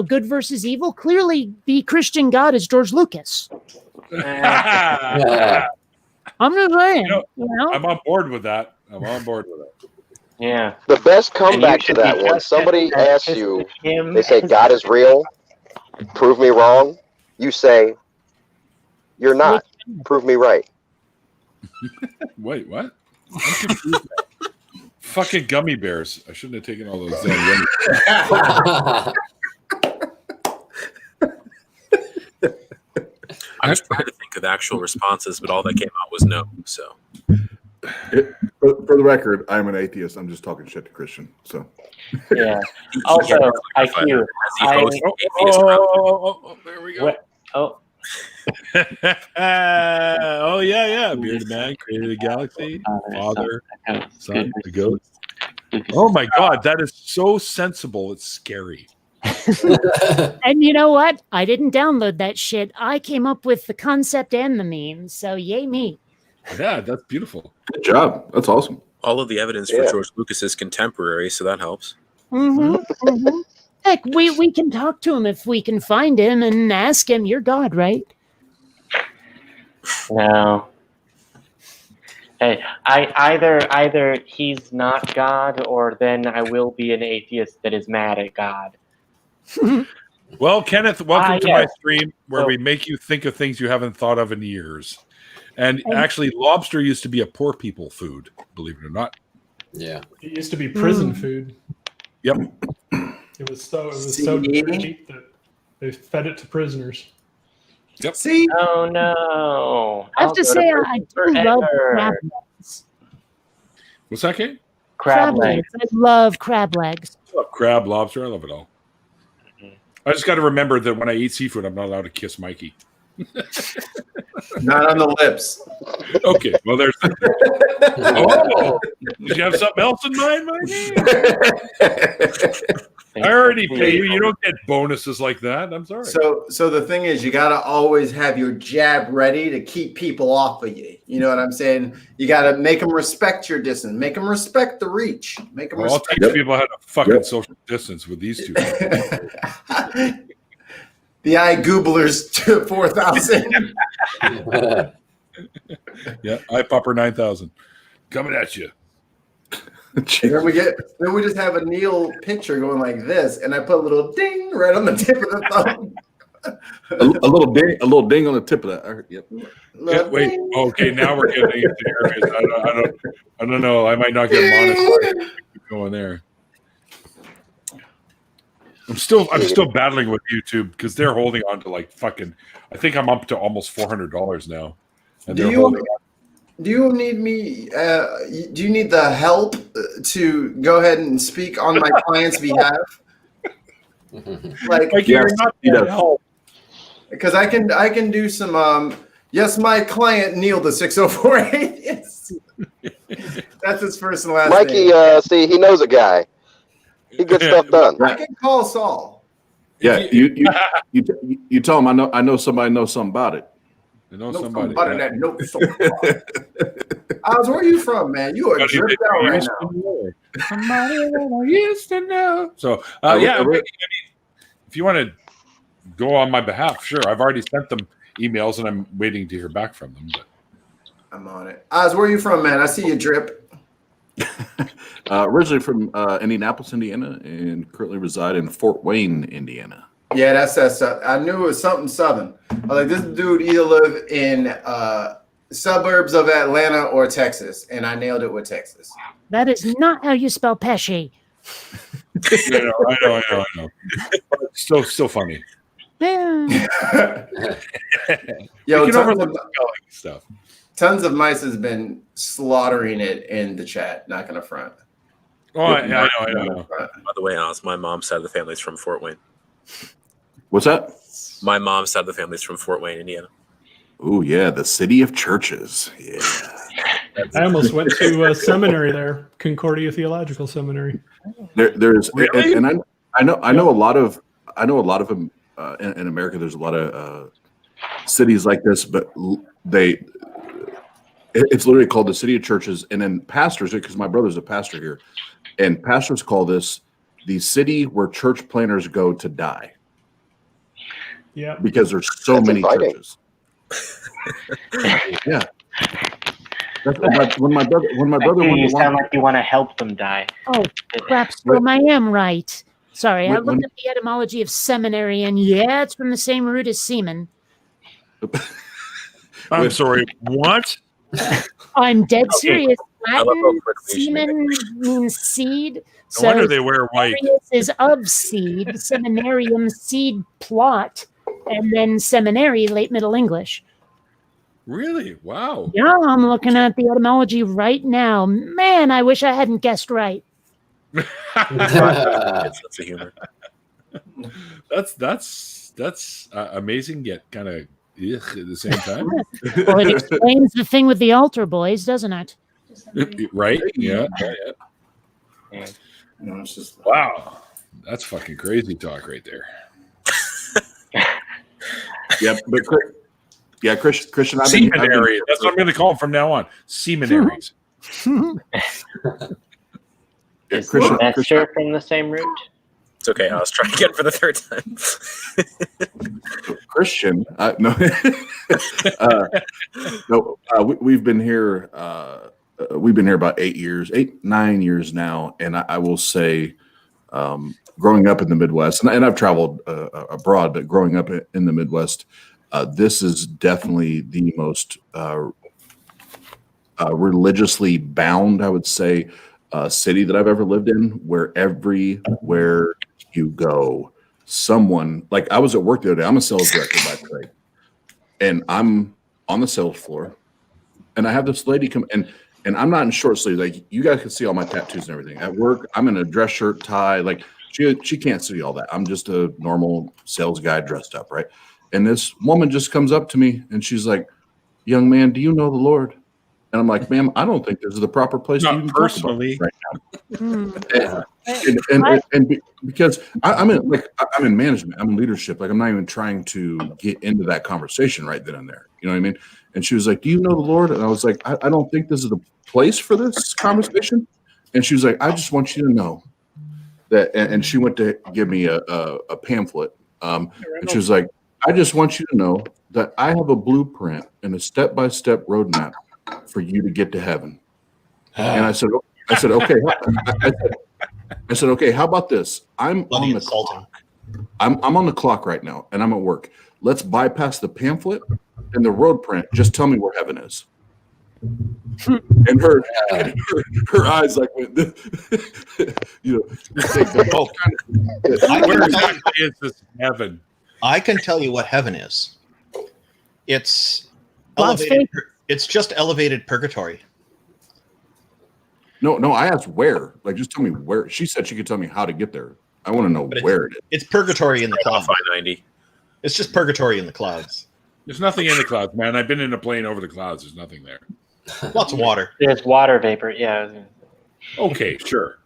good versus evil. Clearly, the Christian God is George Lucas. I'm just saying. I'm on board with that. Yeah. The best comeback to that one, somebody asks you, they say, God is real, prove me wrong. You say, you're not. Prove me right. Wait, what? I'm confused. Fucking gummy bears. I shouldn't have taken all those. I was trying to think of actual responses, but all that came out was no. So, for the record, I'm an atheist. I'm just talking shit to Christian. So, yeah. Also, IQ. There we go. Yeah. Bearded man created a galaxy. Father, son, the ghost. Oh my God, that is so sensible. It's scary. And you know what? I didn't download that shit. I came up with the concept and the memes. So yay me. Yeah, that's beautiful. Good job. That's awesome. All of the evidence for George Lucas is contemporary, so that helps. Mm-hmm. Heck, we can talk to him if we can find him and ask him, "You're God, right?" No. Hey, either he's not God, or then I will be an atheist that is mad at God. Well, Kenneth, welcome to my stream where we make you think of things you haven't thought of in years. And actually, lobster used to be a poor people food, believe it or not. Yeah, it used to be prison food. Yep. It was so cheap that they fed it to prisoners. Yep. See? Oh no! I have to say, I do love crab legs. What's that, Kate? Crab legs. I love crab legs. I love crab, lobster. I love it all. I just got to remember that when I eat seafood, I'm not allowed to kiss Mikey. Not on the lips. Okay, well, there's. Oh, did you have something else in mind, Mikey? I already pay you. You don't get bonuses like that. I'm sorry. So the thing is, you got to always have your jab ready to keep people off of you. You know what I'm saying? You got to make them respect your distance. Make them respect the reach. Make them I'll teach people how to fucking social distance with these two. The eye gooblers to 4,000. Yeah, eye popper 9,000 coming at you. Then we just have a Neil picture going like this, and I put a little ding right on the tip of the thumb. a little ding on the tip of that. Yep. Yeah, wait. Okay, now we're getting into areas. I don't know. I might not get monetized. Keep going there. I'm still battling with YouTube because they're holding on to like fucking. I think I'm up to almost $400 now, and they're holding on. Do you need me? Do you need the help to go ahead and speak on my client's behalf? Like you're not help. Because I can do some. Yes, my client Neil the 6048. Yes, that's his first and last Mikey, name. See, he knows a guy. He gets stuff done. I can call Saul. Yeah, you tell him I know somebody knows something about it. I know Know somebody. that knows somebody. Oz, where are you from, man? You are dripped out right now. Somebody that I used to know. So, yeah, if you want to go on my behalf, sure. I've already sent them emails, and I'm waiting to hear back from them. But I'm on it. Oz, where are you from, man? I see you drip. Originally from Indianapolis, Indiana, and currently reside in Fort Wayne, Indiana. Yeah, that's I knew it was something southern. I was like, this dude either live in suburbs of Atlanta or Texas, and I nailed it with Texas. That is not how you spell Pesci. I know. Still funny. Yeah. Yo, stuff. Tons of Mice has been slaughtering it in the chat. Not gonna front. Oh, I know. By the way, Oz, my mom's side of the family's from Fort Wayne. What's that? My mom's side of the family's from Fort Wayne, Indiana. Oh yeah, the city of churches. Yeah. I almost went to a seminary there, Concordia Theological Seminary. There's really? and I know a lot of them in America. There's a lot of cities like this, but it's literally called the city of churches. And then pastors, because my brother's a pastor here, and pastors call this the city where church planners go to die. Yeah, because there's so many churches. Yeah. When my brother you sound like you want to help them die. Oh, crap, Storm, I am right. Sorry, I looked at the etymology of seminary, and yeah, it's from the same root as semen. I'm sorry, what? I'm dead serious. Latin, semen semen means seed. No wonder they wear white. Seminarius is of seed, seminarium, seed plot, and then seminary, late Middle English. Really? Wow. Yeah, I'm looking at the etymology right now. Man, I wish I hadn't guessed right. That's a humor. That's amazing, yet kind of at the same time. Well, it explains the thing with the altar boys, doesn't it? Right? Yeah. No, it's just Wow. That's fucking crazy talk right there. Yeah, but Christian, seminary. That's what I'm going to call them from now on. Seminaries. Is Christian from the same root? It's okay. I was trying again for the third time. Christian, no, we've been here. We've been here about 9 years now, and I will say, growing up in the Midwest, and I've traveled abroad, but growing up in the Midwest, this is definitely the most religiously bound, I would say, city that I've ever lived in, where everywhere you go, someone, like I was at work the other day, I'm a sales director by trade, and I'm on the sales floor, and I have this lady come, and I'm not in short sleeves, like you guys can see all my tattoos and everything. At work, I'm in a dress shirt, tie, like she can't see all that. I'm just a normal sales guy dressed up, right? And this woman just comes up to me and she's like, "Young man, do you know the Lord?" And I'm like, "Ma'am, I don't think this is the proper place to even personally talk about right now." and because I'm in management, I'm in leadership. Like I'm not even trying to get into that conversation right then and there. You know what I mean? And she was like, "Do you know the Lord?" And I was like, I don't think this is the place for this conversation. And she was like, "I just want you to know that." And she went to give me a pamphlet. And she was like, "I just want you to know that I have a blueprint and a step-by-step roadmap for you to get to heaven." And I said, "Okay." I said, "Okay, how about this? I'm on the clock. I'm on the clock right now, and I'm at work. Let's bypass the pamphlet and the road print. Just tell me where heaven is." And her eyes like went, where exactly is this heaven? I can tell you what heaven is. It's elevated. It's just elevated purgatory. No, I asked where. Like, just tell me where. She said she could tell me how to get there. I want to know where it is. It's purgatory in the clouds. I-90. It's just purgatory in the clouds. There's nothing in the clouds, man. I've been in a plane over the clouds. There's nothing there. Lots of water. There's water vapor. Yeah. Okay, sure.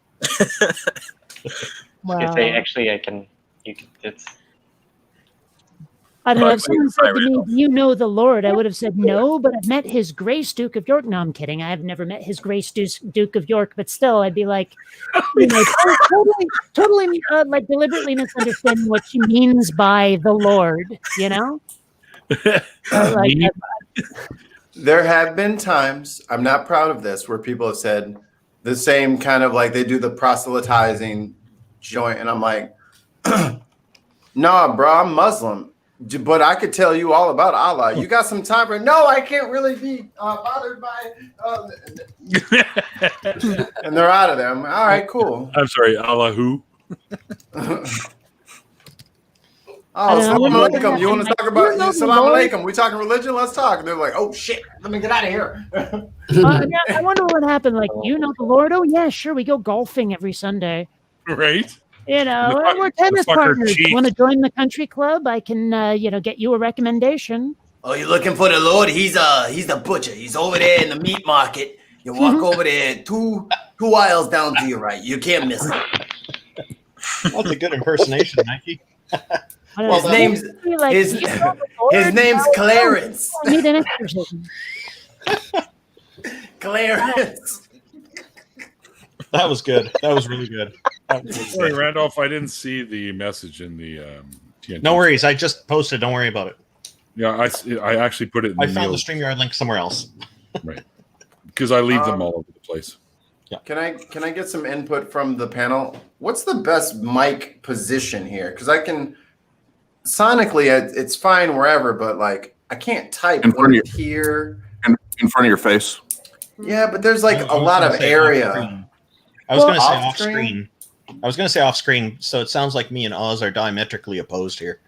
Wow. Say, actually, I can. You can. It's. I don't know. If someone said to me, "Do you know the Lord?" I would have said no, but I've met His Grace Duke of York. No, I'm kidding. I have never met His Grace Duke of York, but still, I'd be like, totally, like deliberately misunderstanding what she means by the Lord. You know, like. There have been times, I'm not proud of this, where people have said the same kind of like they do the proselytizing joint, and I'm like, nah, bro, I'm Muslim, but I could tell you all about Allah. You got some time for? No, I can't really be bothered by. And they're out of there. I'm like, all right, cool. I'm sorry, Allah who? Oh, Salam Alaikum. You want to talk about Salam Alaikum? We talking religion? Let's talk. And they're like, oh shit, let me get out of here. Yeah, I wonder what happened. Like, you know the Lord? Oh yeah, sure. We go golfing every Sunday. Right. You know, and we're tennis partners. Want to join the country club? I can, get you a recommendation. Oh, you're looking for the Lord? He's the butcher. He's over there in the meat market. You walk over there, two aisles down to your right. You can't miss him. That's a good impersonation, Nike. His name's Clarence. I need an exorcism. Clarence. That was good. That was really good. Sorry, Randolph, I didn't see the message in the TNT. No worries. I just posted. Don't worry about it. Yeah, I actually put it in I found the StreamYard link somewhere else. Right. Because I leave them all over the place. Yeah. Can I get some input from the panel? What's the best mic position here? Because I can sonically it's fine wherever, but like I can't type in front of here. In front of your face. Yeah, but there's like a lot of area. I was going to say off screen. I was going to say off screen, so it sounds like me and Oz are diametrically opposed here.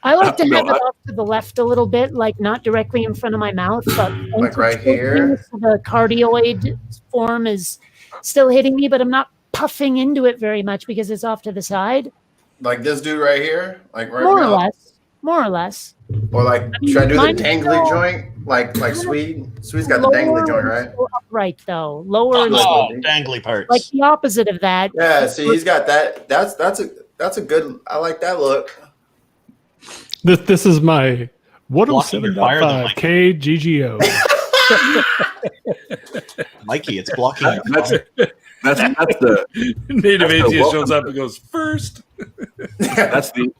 I like to have it off to the left a little bit, like not directly in front of my mouth, but like right here. So the cardioid form is still hitting me, but I'm not puffing into it very much because it's off to the side. Like this dude right here, like right more now. or less. Or like, should I do the dangly joint? Like Swede? Swede's got the dangly joint, right? Upright though, lower. Dangly parts. Like the opposite of that. Yeah, see, he's got that. That's a good. I like that look. This is my 107.5 KGGO. Mikey, it's blocking. That's the native atheist shows up and goes first. That's the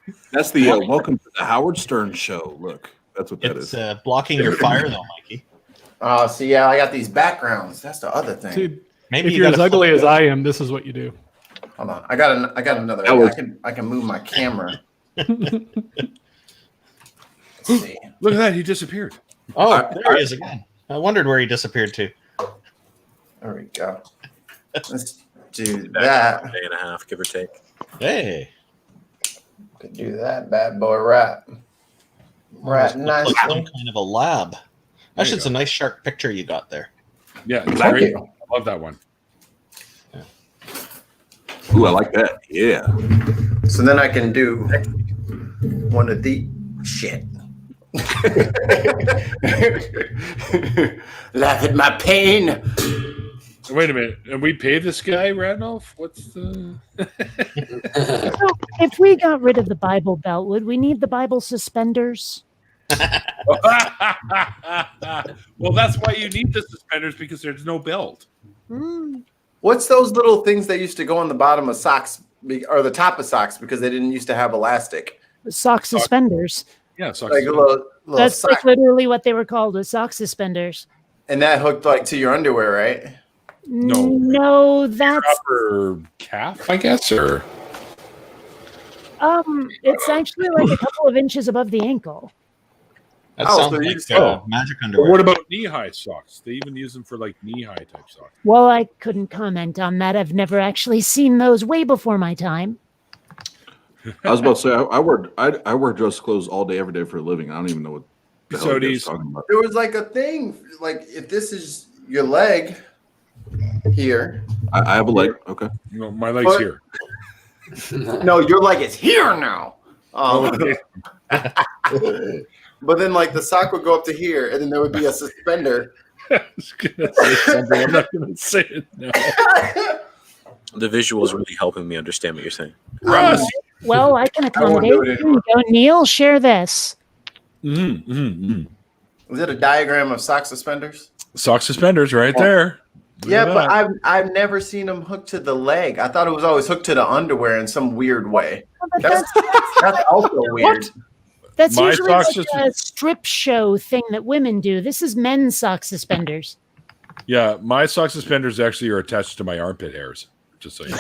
welcome to the Howard Stern show. Look, that's what that is. It's blocking your fire though, Mikey. Oh, see, yeah, I got these backgrounds. That's the other thing. Dude, maybe if you're as ugly as I am, this is what you do. Hold on, I got another. I can move my camera. Let's see. Look at that, he disappeared. Oh, there he is again. I wondered where he disappeared to. There we go. Let's do that. A day and a half, give or take. Hey. Could do that bad boy right. Right, nice. Like some kind of a lab. Actually, it's a nice sharp picture you got there. Yeah, it's great. I love that one. Yeah. Ooh, I like that. Yeah. So then I can do one of the shit. Laugh at my pain. Wait a minute. And we pay this guy, Randolph? What's the... So if we got rid of the Bible belt, would we need the Bible suspenders? Well, that's why you need the suspenders, because there's no belt. What's those little things that used to go on the bottom of socks or the top of socks because they didn't used to have elastic? Sock suspenders. Yeah, sock like suspenders. That's sock. like literally what they were called, was sock suspenders. And that hooked like to your underwear, right? No, that's upper calf, I guess, or it's actually like a couple of inches above the ankle. That sounds like magic underwear. But what about knee-high socks? They even use them for like knee-high type socks. Well, I couldn't comment on that. I've never actually seen those, way before my time. I was about to say I wear dress clothes all day, every day for a living. I don't even know what the hell you're talking about. There was like a thing, like if this is your leg here. I have a leg. Okay. No, my leg's here. No, your leg is here now. But then, like, the sock would go up to here, and then there would be a suspender. I was gonna say something. I'm not gonna say it now. The visual is really helping me understand what you're saying. Well, I can accommodate. Here you go, Neil. Share this. Is it a diagram of sock suspenders? Sock suspenders, right there. Yeah, but I've never seen them hooked to the leg. I thought it was always hooked to the underwear in some weird way. That's also weird. That's My usually socks like a strip show thing that women do. This is men's sock suspenders. Yeah, my sock suspenders actually are attached to my armpit hairs. Just so you know.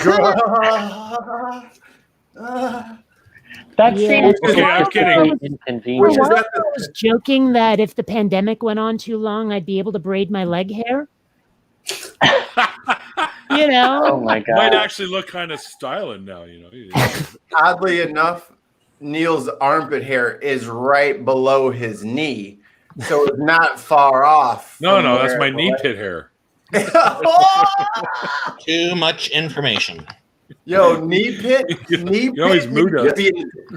That seems okay, I'm kidding. inconvenient. I was joking that if the pandemic went on too long, I'd be able to braid my leg hair. You know, Oh my god! Might actually look kind of styling now. You know. Oddly enough, Neil's armpit hair is right below his knee, so it's not far off. No, that's my knee pit hair. Too much information. Yo, knee pit, knee pit. You always mood up.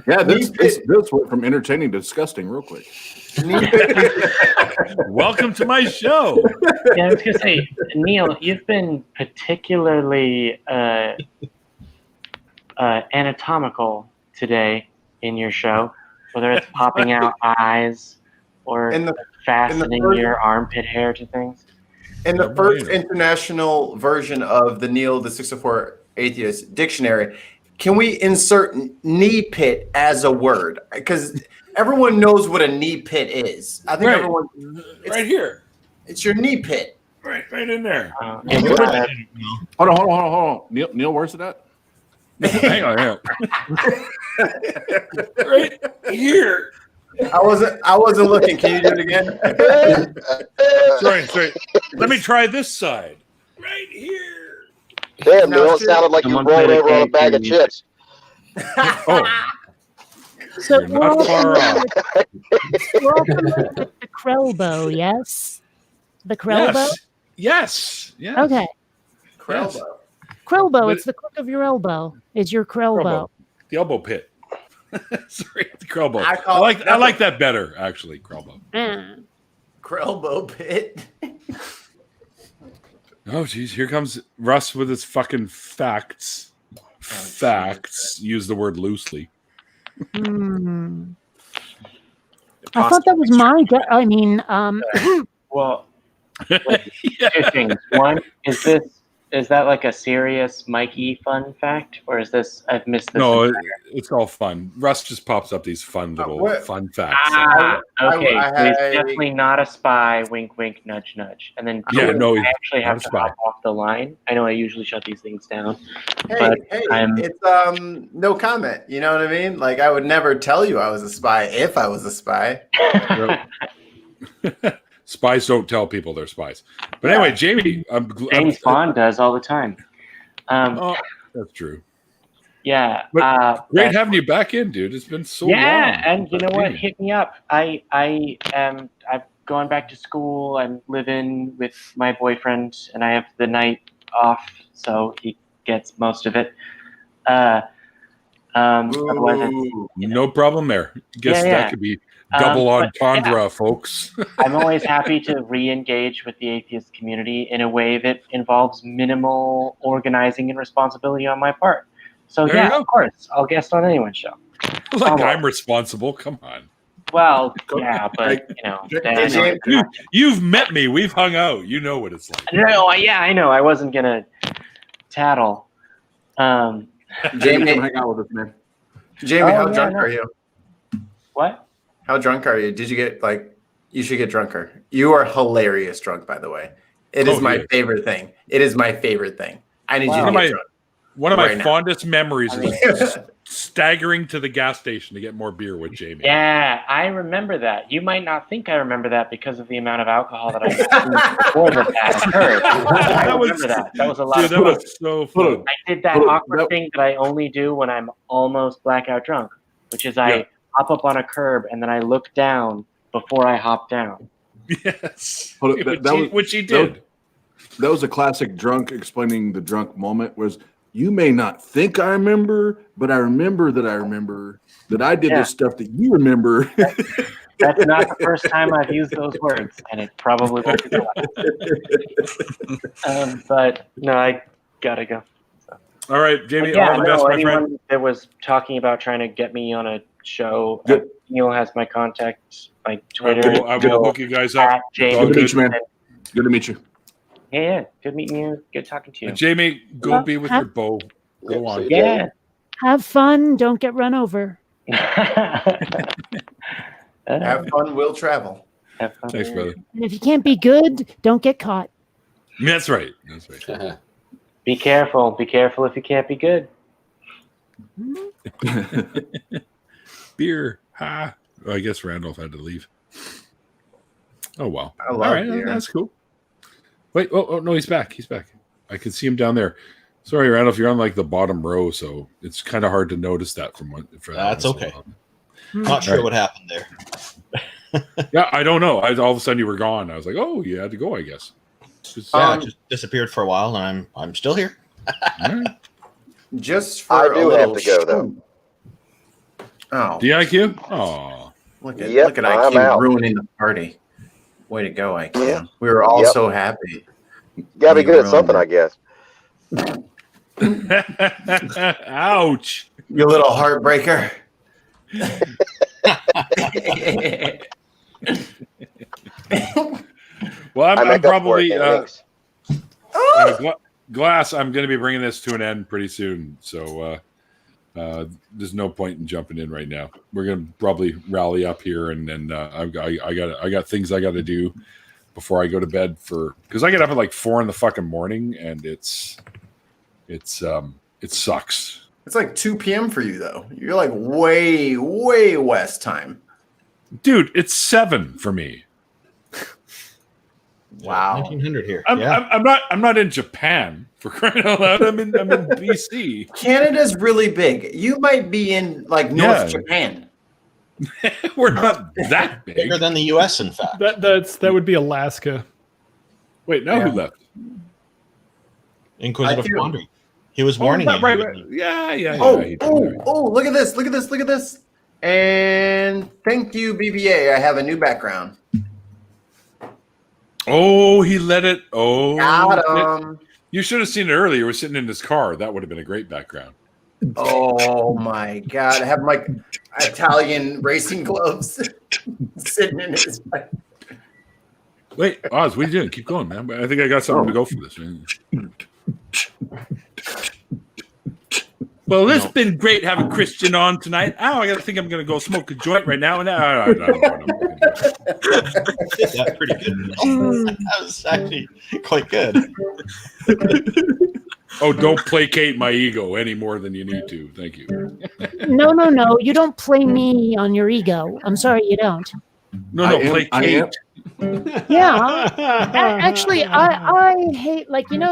Yeah, this went from entertaining to disgusting real quick. Welcome to my show. Yeah, I was gonna say, Neil, you've been particularly anatomical today in your show, whether it's popping out eyes or fastening your armpit hair to things. In the first international version of the Neil the 604 Atheist Dictionary, can we insert knee pit as a word? Because everyone knows what a knee pit is. I think everyone right here. It's your knee pit. Right in there. Hold on. Neil, where's it at? Hang on. Right here. I wasn't looking. Can you do it again? Sorry. Let me try this side. Right here. Damn, Neil, it sounded like you rolled over on a bag of chips. So You're not far off. we're all familiar with the Krellbow, yes? The Krellbow? Yes. Okay. Krellbow. Krellbow, it's the crook of your elbow. Is your Krellbow. The elbow pit. Sorry, the Krellbow. I like that better, actually, Krellbow. Krellbow pit. Oh, geez. Here comes Russ with his fucking facts. Facts. Use the word loosely. I thought that was my I mean, well, two things. One, is that like a serious Mikey fun fact, or is this I've missed this? No, it's all fun. Russ just pops up these fun little fun facts. Okay, so he's definitely not a spy. Wink, wink, nudge, nudge. And then I actually have to hop off the line. I know I usually shut these things down. It's no comment. You know what I mean? Like I would never tell you I was a spy if I was a spy. Spies don't tell people they're spies. But anyway, Jamie, James Bond does all the time. That's true. Yeah. Great having you back in, dude. It's been so long. Yeah, and you know what? Hit me up. I've gone back to school. I'm living with my boyfriend, and I have the night off, so he gets most of it. Otherwise, no problem there. Guess that could be double entendre, folks. I'm always happy to re-engage with the atheist community in a way that involves minimal organizing and responsibility on my part. So of course, I'll guest on anyone's show. Like I'm responsible. Come on. Well, yeah, but you've met me. We've hung out. You know what it's like. No, I know. I wasn't gonna tattle. Jamie, come hang out with us, man. Jamie, how drunk are you? What? How drunk are you? Did you get you should get drunker. You are hilarious drunk, by the way. It is my favorite thing. It is my favorite thing. I need you to get drunk. One of my fondest memories is staggering to the gas station to get more beer with Jamie. Yeah, I remember that. You might not think I remember that because of the amount of alcohol that I consumed before that occurred. I remember that. That was a lot of fun. That was so fun. I did that awkward thing that I only do when I'm almost blackout drunk, which is I hop up on a curb and then I look down before I hop down. Yes. Which he did. That was a classic drunk explaining the drunk moment was, you may not think I remember, but I remember that I did this stuff that you remember. That's not the first time I've used those words, and it probably won't be the last. But no, I gotta go. So. All right, Jamie. Yeah, all the best, my friend. anyone that was talking about trying to get me on a show. Good. Neil has my contact, my Twitter. I will hook you guys up. Jamie. Good to meet you, man. Good to meet you. Yeah, good meeting you. Good talking to you. Jamie, go be with your bow. Go on. Yeah. Have fun. Don't get run over. Have fun. We'll travel. Have fun. Thanks, brother. And if you can't be good, don't get caught. That's right. That's right. Be careful. Be careful if you can't be good. Beer. Ha. Oh, I guess Randolph had to leave. Oh, wow. I love All right. beer. That's cool. Wait. Oh, no, he's back. He's back. I can see him down there. Sorry, Randolph, you're on like the bottom row, so it's kind of hard to notice that from what. That's okay. Not sure what happened there. Yeah, I don't know. All of a sudden you were gone. I was like, oh, you had to go, I guess. I just disappeared for a while, and I'm still here. Just for I do have to go though. Oh, DIQ? Oh, look at Yep, I'm IQ out. ruining the party. Way to go, IQ. Yeah. We were all so happy. Gotta be You good at ruined something, it. I guess. ouch! You little heartbreaker. Well, I I'm make up for probably it in weeks. Glass. I'm going to be bringing this to an end pretty soon, so there's no point in jumping in right now. We're going to probably rally up here, and then I got things I got to do before I go to bed because I get up at like 4 in the fucking morning, and it sucks. It's like 2 p.m. for you, though. You're like way, way west time. Dude, it's 7 for me. Wow. 1900 here. I'm not in Japan for crying out loud. I'm in BC. Canada's really big. You might be in like North Japan. We're not that big. Bigger than the U.S., in fact. That would be Alaska. Wait, now who left? Inquisitive Wandering. He was warning you. Right. Yeah. Oh, look at this. Look at this. Look at this. And thank you, BBA. I have a new background. Oh, he let it. Oh, got him. You should have seen it earlier. He was sitting in his car. That would have been a great background. Oh my God. I have my Italian racing gloves sitting in his bike. Wait, Oz, what are you doing? Keep going, man. I think I got something to go for this. Man. Well, it's been great having Christian on tonight. Oh, I think I'm going to go smoke a joint right now. No. That's pretty good. That was actually quite good. Oh, don't placate my ego any more than you need to. Thank you. No. You don't play me on your ego. I'm sorry, you don't. No, placate. Yeah. Actually, I hate,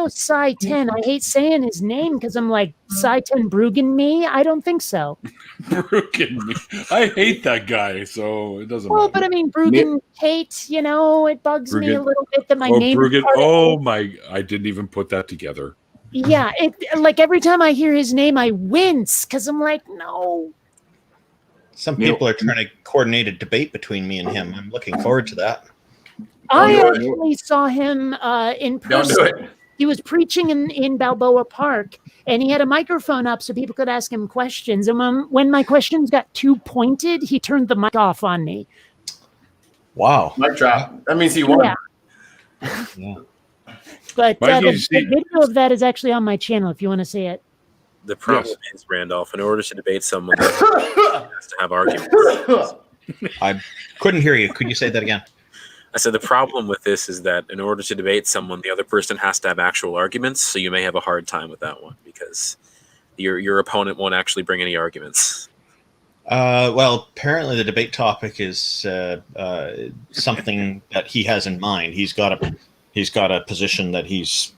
Cy 10. I hate saying his name because I'm like, Cy 10 Bruggen me? I don't think so. Bruggen me. I hate that guy, so it doesn't matter. But I mean, Bruggen hate, it bugs me a little bit that my name Bruggen. is part of Oh, my. I didn't even put that together. Yeah, like every time I hear his name, I wince because I'm like, no. Some people are trying to coordinate a debate between me and him. I'm looking forward to that. I actually saw him in person. Don't do it. He was preaching in Balboa Park, and he had a microphone up so people could ask him questions. And when my questions got too pointed, he turned the mic off on me. Wow. Mic drop. That means he won. Yeah. But the video of that is actually on my channel if you want to see it. The problem is, Randolph, in order to debate someone, has to have arguments. I couldn't hear you. Could you say that again? I said the problem with this is that in order to debate someone, the other person has to have actual arguments, so you may have a hard time with that one because your opponent won't actually bring any arguments. Well, apparently the debate topic is something that he has in mind. He's got a position that he's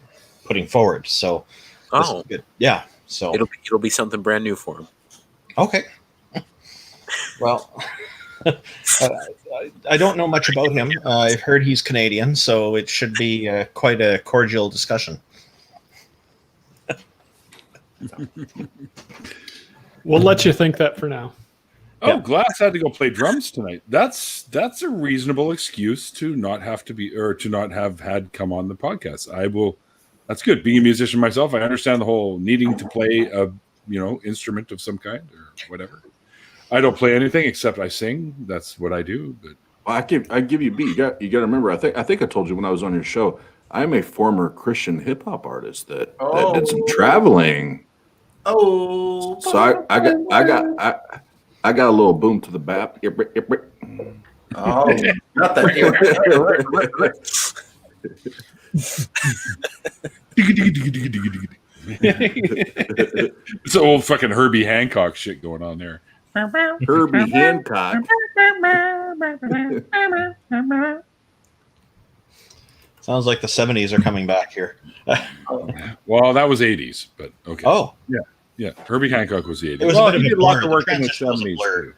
putting forward. So, yeah. So it'll be something brand new for him. Okay. Well, I don't know much about him. I've heard he's Canadian, so it should be quite a cordial discussion. We'll let you think that for now. Oh, Glass had to go play drums tonight. That's a reasonable excuse to not have to be or to not have had come on the podcast. I will. That's good. Being a musician myself, I understand the whole needing to play a instrument of some kind or whatever. I don't play anything except I sing. That's what I do. But Well, I give you a beat. You got to remember. I think I told you when I was on your show. I'm a former Christian hip hop artist that did some traveling. Oh, so I got a little boom to the bap. Oh, not that. It's old fucking Herbie Hancock shit going on there. Herbie Hancock. Sounds like the 70s are coming back here. Well, that was 80s, but okay. Oh. Yeah. Herbie Hancock was the 80s. It was Well, a bit he of did a a lot blur. of work The in the transition was a 70s. blur. Too.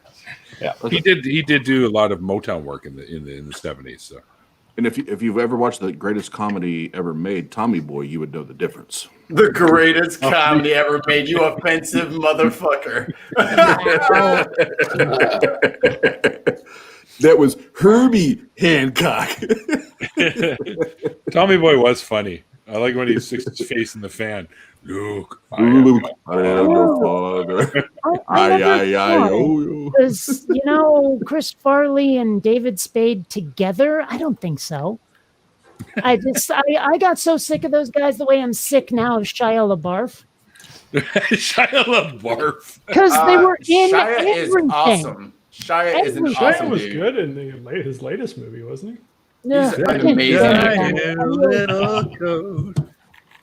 Yeah. He did do a lot of Motown work in the 70s. So. And if you've ever watched the greatest comedy ever made, Tommy Boy, you would know the difference. The greatest comedy ever made. You offensive motherfucker. That was Herbie Hancock. Tommy Boy was funny. I like when he sticks his face in the fan. Luke, I am the father. Because, Chris Farley and David Spade together? I don't think so. I got so sick of those guys the way I'm sick now of Shia LaBeouf. Shia LaBeouf. Because they were in Shia everything. is awesome. Shia is an Shia awesome was dude. good in his latest movie, wasn't he? No, He's an amazing.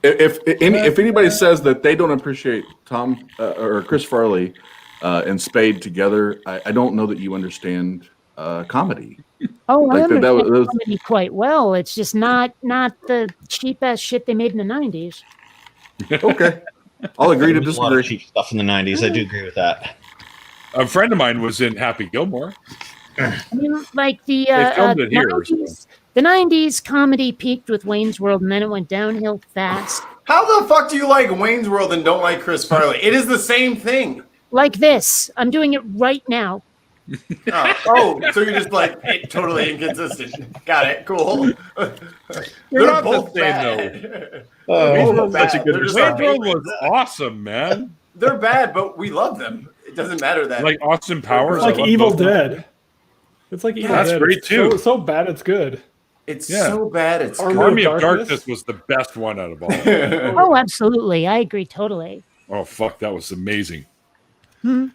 If anybody says that they don't appreciate Tom or Chris Farley and Spade together, I don't know that you understand comedy. Oh, I Like that understand was- comedy quite well. It's just not the cheap ass shit they made in the 90s. Okay, I'll agree to There was a lot of disagree. cheap stuff in the 90s. I do agree with that. A friend of mine was in Happy Gilmore. I mean, like the They filmed it here, 90s, the 90s comedy peaked with Wayne's World, and then it went downhill fast. How the fuck do you like Wayne's World and don't like Chris Farley? It is the same thing. Like this. I'm doing it right now. Oh, so you're just like totally inconsistent. Got it. Cool. They're not the same, though. Wayne's World's Such a bad. good They're just Wayne's our World favorites. was awesome, man. They're bad, but we love them. It doesn't matter that. Like Austin Powers. It's I like love Evil both of them. Dead. It's like Evil That's Dead. great, It's too. So bad it's good. It's Yeah. so bad. It's Army good. of Darkness was the best one out of all. Oh, absolutely. I agree totally. Oh, fuck. That was amazing. And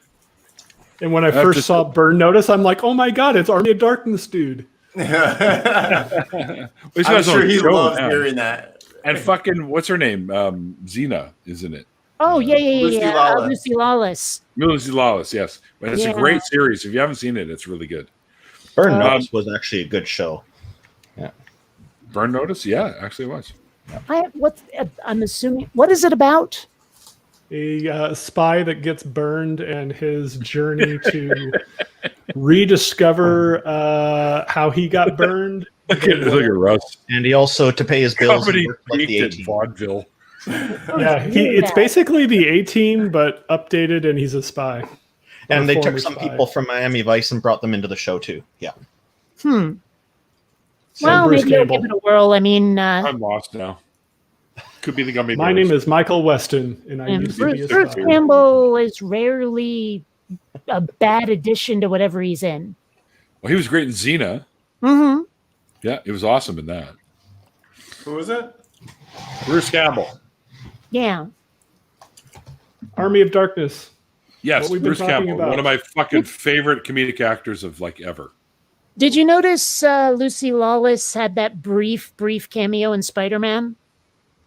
when I That's first just- saw Burn Notice, I'm like, oh my god, it's Army of Darkness, dude. These I'm guys sure on he show loves now. hearing that. And fucking, what's her name? Xena, isn't it? Oh, yeah. Lucy Lawless. Lucy Lawless. Lucy Lawless, yes. But it's a Yeah. great series. If you haven't seen it, it's really good. Burn Notice was actually a good show. Burn Notice? Yeah, actually it was. I'm assuming, what is it about? A spy that gets burned and his journey to rediscover how he got burned. Look at Russ. And he also, to pay his bills, he Comedy worked like the peaked in A-Team. vaudeville. Yeah, it's basically the A-Team, but updated, and he's a spy. And Or they took former some spy. people from Miami Vice and brought them into the show too. Yeah. Well, Bruce maybe I'll Campbell. give it a whirl. I mean, I'm lost now. Could be the gummy My bears. name is Michael Weston, and I and used to be Bruce, a Bruce spy. Campbell is rarely a bad addition to whatever he's in. Well, he was great in Xena. Mm-hmm. Yeah, it was awesome in that. Who was it? Bruce Campbell. Yeah. Army of Darkness. Yes, What we've been Bruce talking Campbell. about. One of my fucking favorite comedic actors of like ever. Did you notice Lucy Lawless had that brief cameo in Spider-Man?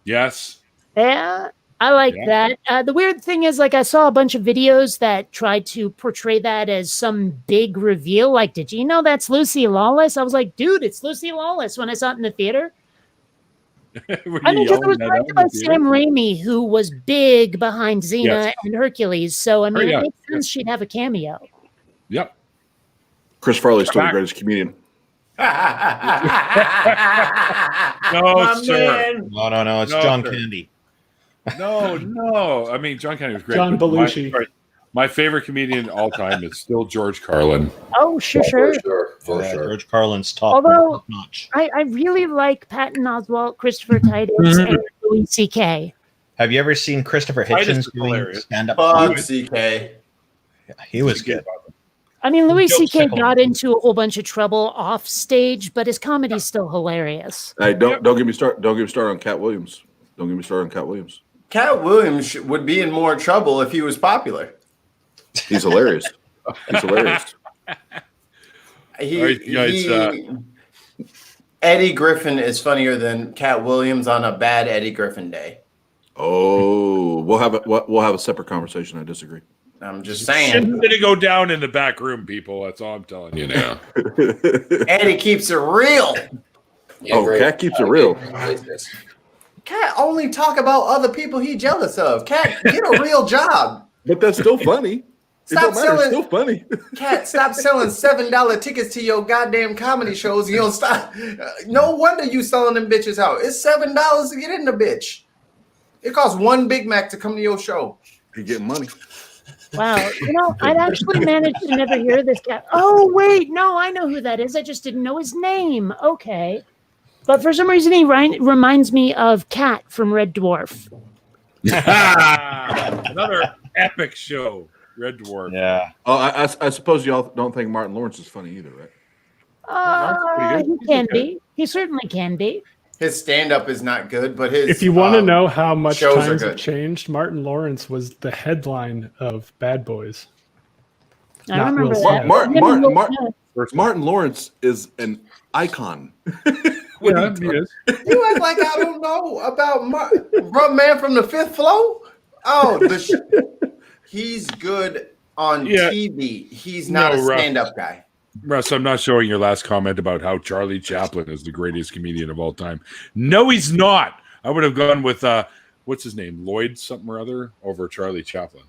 Yes. Yeah, I like that. The weird thing is, like, I saw a bunch of videos that tried to portray that as some big reveal. Like, did you know that's Lucy Lawless? I was like, dude, it's Lucy Lawless when I saw it in the theater. I mean, because it was directed by Sam Raimi, who was big behind Xena Yes. and Hercules. So, I mean, yeah. it makes sense she'd have a cameo. Yep. Chris Farley's still the greatest comedian. No, My sir. man. No, it's No, John sir. Candy. No. I mean, John Candy was great. John but Belushi. My favorite comedian all time is still George Carlin. Oh, sure. For Yeah, sure. George Carlin's top Although notch. I really like Patton Oswalt, Christopher Titus, and Louis C.K. Have you ever seen Christopher Titus Hitchens is doing hilarious. stand-up? Fuck comedy? CK. Yeah, he was good. I mean, Louis Jokes C.K. tickle. got into a whole bunch of trouble off stage, but his comedy's still hilarious. Hey, don't get me started. Don't get me started on Cat Williams. Don't get me started on Cat Williams. Cat Williams would be in more trouble if he was popular. He's hilarious. He's hilarious. Eddie Griffin is funnier than Cat Williams on a bad Eddie Griffin day. Oh, we'll have a separate conversation. I disagree. I'm just saying. Shouldn't let it go down in the back room, people. That's all I'm telling you now. Eddie keeps it real. Cat keeps it real. Cat only talk about other people he jealous of. Cat, get a real job. But that's still funny. It don't matter. It's still funny. Cat, stop selling $7 tickets to your goddamn comedy shows. You don't stop. No wonder you selling them bitches out. It's $7 to get in the bitch. It costs one Big Mac to come to your show. You getting money. Wow. I'd actually managed to never hear this cat. Oh, wait. No, I know who that is. I just didn't know his name. Okay. But for some reason, he reminds me of Cat from Red Dwarf. Another epic show, Red Dwarf. Yeah. Oh, I suppose y'all don't think Martin Lawrence is funny either, right? He can be. He certainly can be. His stand-up is not good, but his If you want to know how much shows are times good. have changed, Martin Lawrence was the headline of Bad Boys. I Not remember Will that. Smith. Martin Lawrence is an icon. Yeah, he is. You act like I don't know about Man from the Fifth Floor. Oh, he's good on TV. He's not a stand-up guy. Russ, I'm not showing your last comment about how Charlie Chaplin is the greatest comedian of all time. No, he's not. I would have gone with what's his name, Lloyd something or other, over Charlie Chaplin.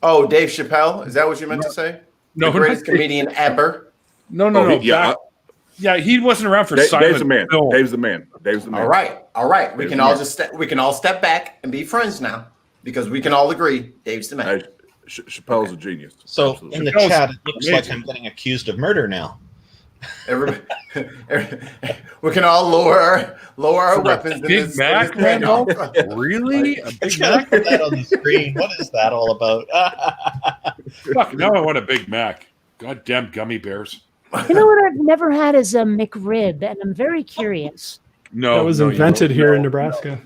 Oh, Dave Chappelle. Is that what you meant to say? No, the greatest comedian ever. No. He wasn't around for silent Dave's the man. film. Dave's the man. All right. We can all step back and be friends now because we can all agree Dave's the man. Chappelle's a genius. So Absolutely. in the chat, it looks like I'm getting accused of murder now. We can all lower our weapons. Big Mac, Randolph? Really? A Big Mac? Put that on the screen. What is that all about? Fuck, now I want a Big Mac. Goddamn gummy bears. You know what I've never had is a McRib, and I'm very curious. No, that was invented here in Nebraska.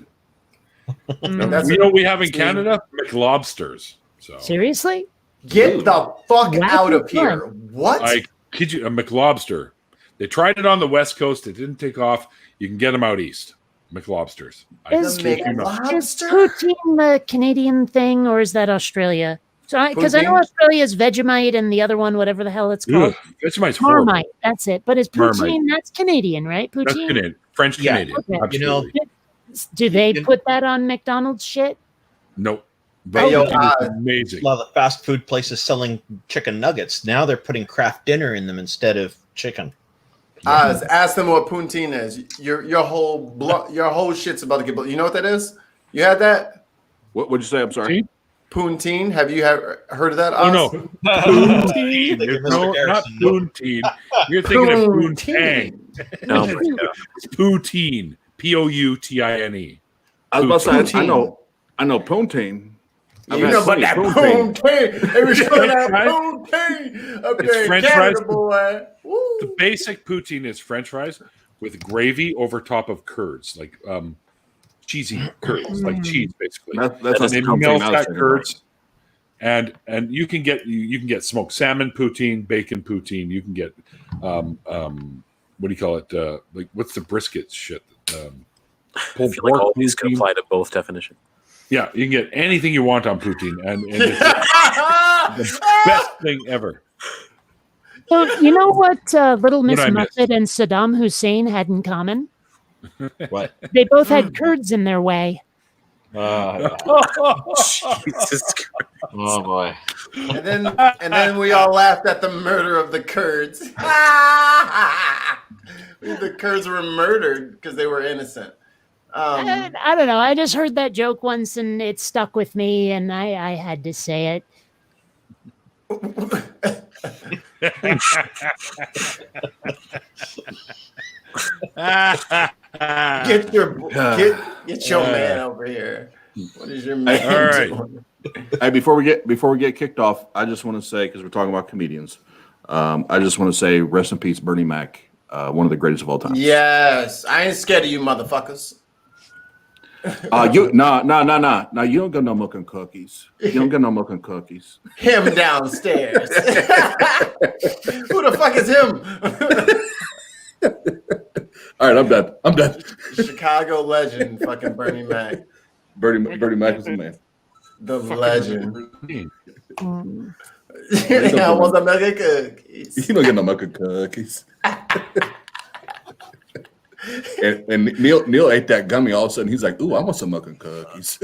You know what we have in Canada? McLobsters. So. Seriously? Get the fuck out of here. What? I kid you, a McLobster. They tried it on the West Coast. It didn't take off. You can get them out east. McLobsters. Is poutine the Canadian thing, or is that Australia? Because I know Australia is Vegemite and the other one, whatever the hell it's called. Vegemite's Marmite. horrible. That's it. But is poutine, Marmite. That's Canadian, right? Poutine? That's Canadian. French Canadian. Okay. Absolutely. Do they put that on McDonald's shit? Nope. But amazing. A lot of the fast food places selling chicken nuggets. Now they're putting Kraft dinner in them instead of chicken. Ask them what poutine is. Your whole shit's about to get. You know what that is? You had that? What would you say? I'm sorry. Poutine. Have you heard of that? Oh no, poutine. No, not poutine. You're thinking of poontang. Oh my God. It's poutine. Poutine. I was about to say, I know poutine. You know about that poutine. Every time that poutine up there in French Canada, fries. boy. The basic poutine is French fries with gravy over top of curds, like cheesy curds, like cheese basically. That's and then melt that curds, and you can get smoked salmon poutine, bacon poutine. You can get what do you call it? Like what's the brisket shit? I feel like all these can apply to both definitions. Yeah, you can get anything you want on poutine, and it's the best thing ever. So you know what Little Miss Muffet and Saddam Hussein had in common? What? They both had curds in their way. Jesus Christ. Oh boy. And then we all laughed at the murder of the Kurds. The Kurds were murdered because they were innocent. I don't know. I just heard that joke once and it stuck with me, and I had to say it. Get your man over here. What is your man doing? Hey, before we get kicked off, I just want to say, because we're talking about comedians, I just want to say rest in peace, Bernie Mac, one of the greatest of all time. Yes, I ain't scared of you, motherfuckers. No. You don't get no milk and cookies. You don't get no milk and cookies. Him downstairs. Who the fuck is him? All right, I'm done. Chicago legend, fucking Bernie Mac. Bernie Mac is the man. The legend. I I want some milk and cookies. You don't get no milk and cookies. and Neil ate that gummy. All of a sudden, he's like, "Ooh, I want some milk and cookies."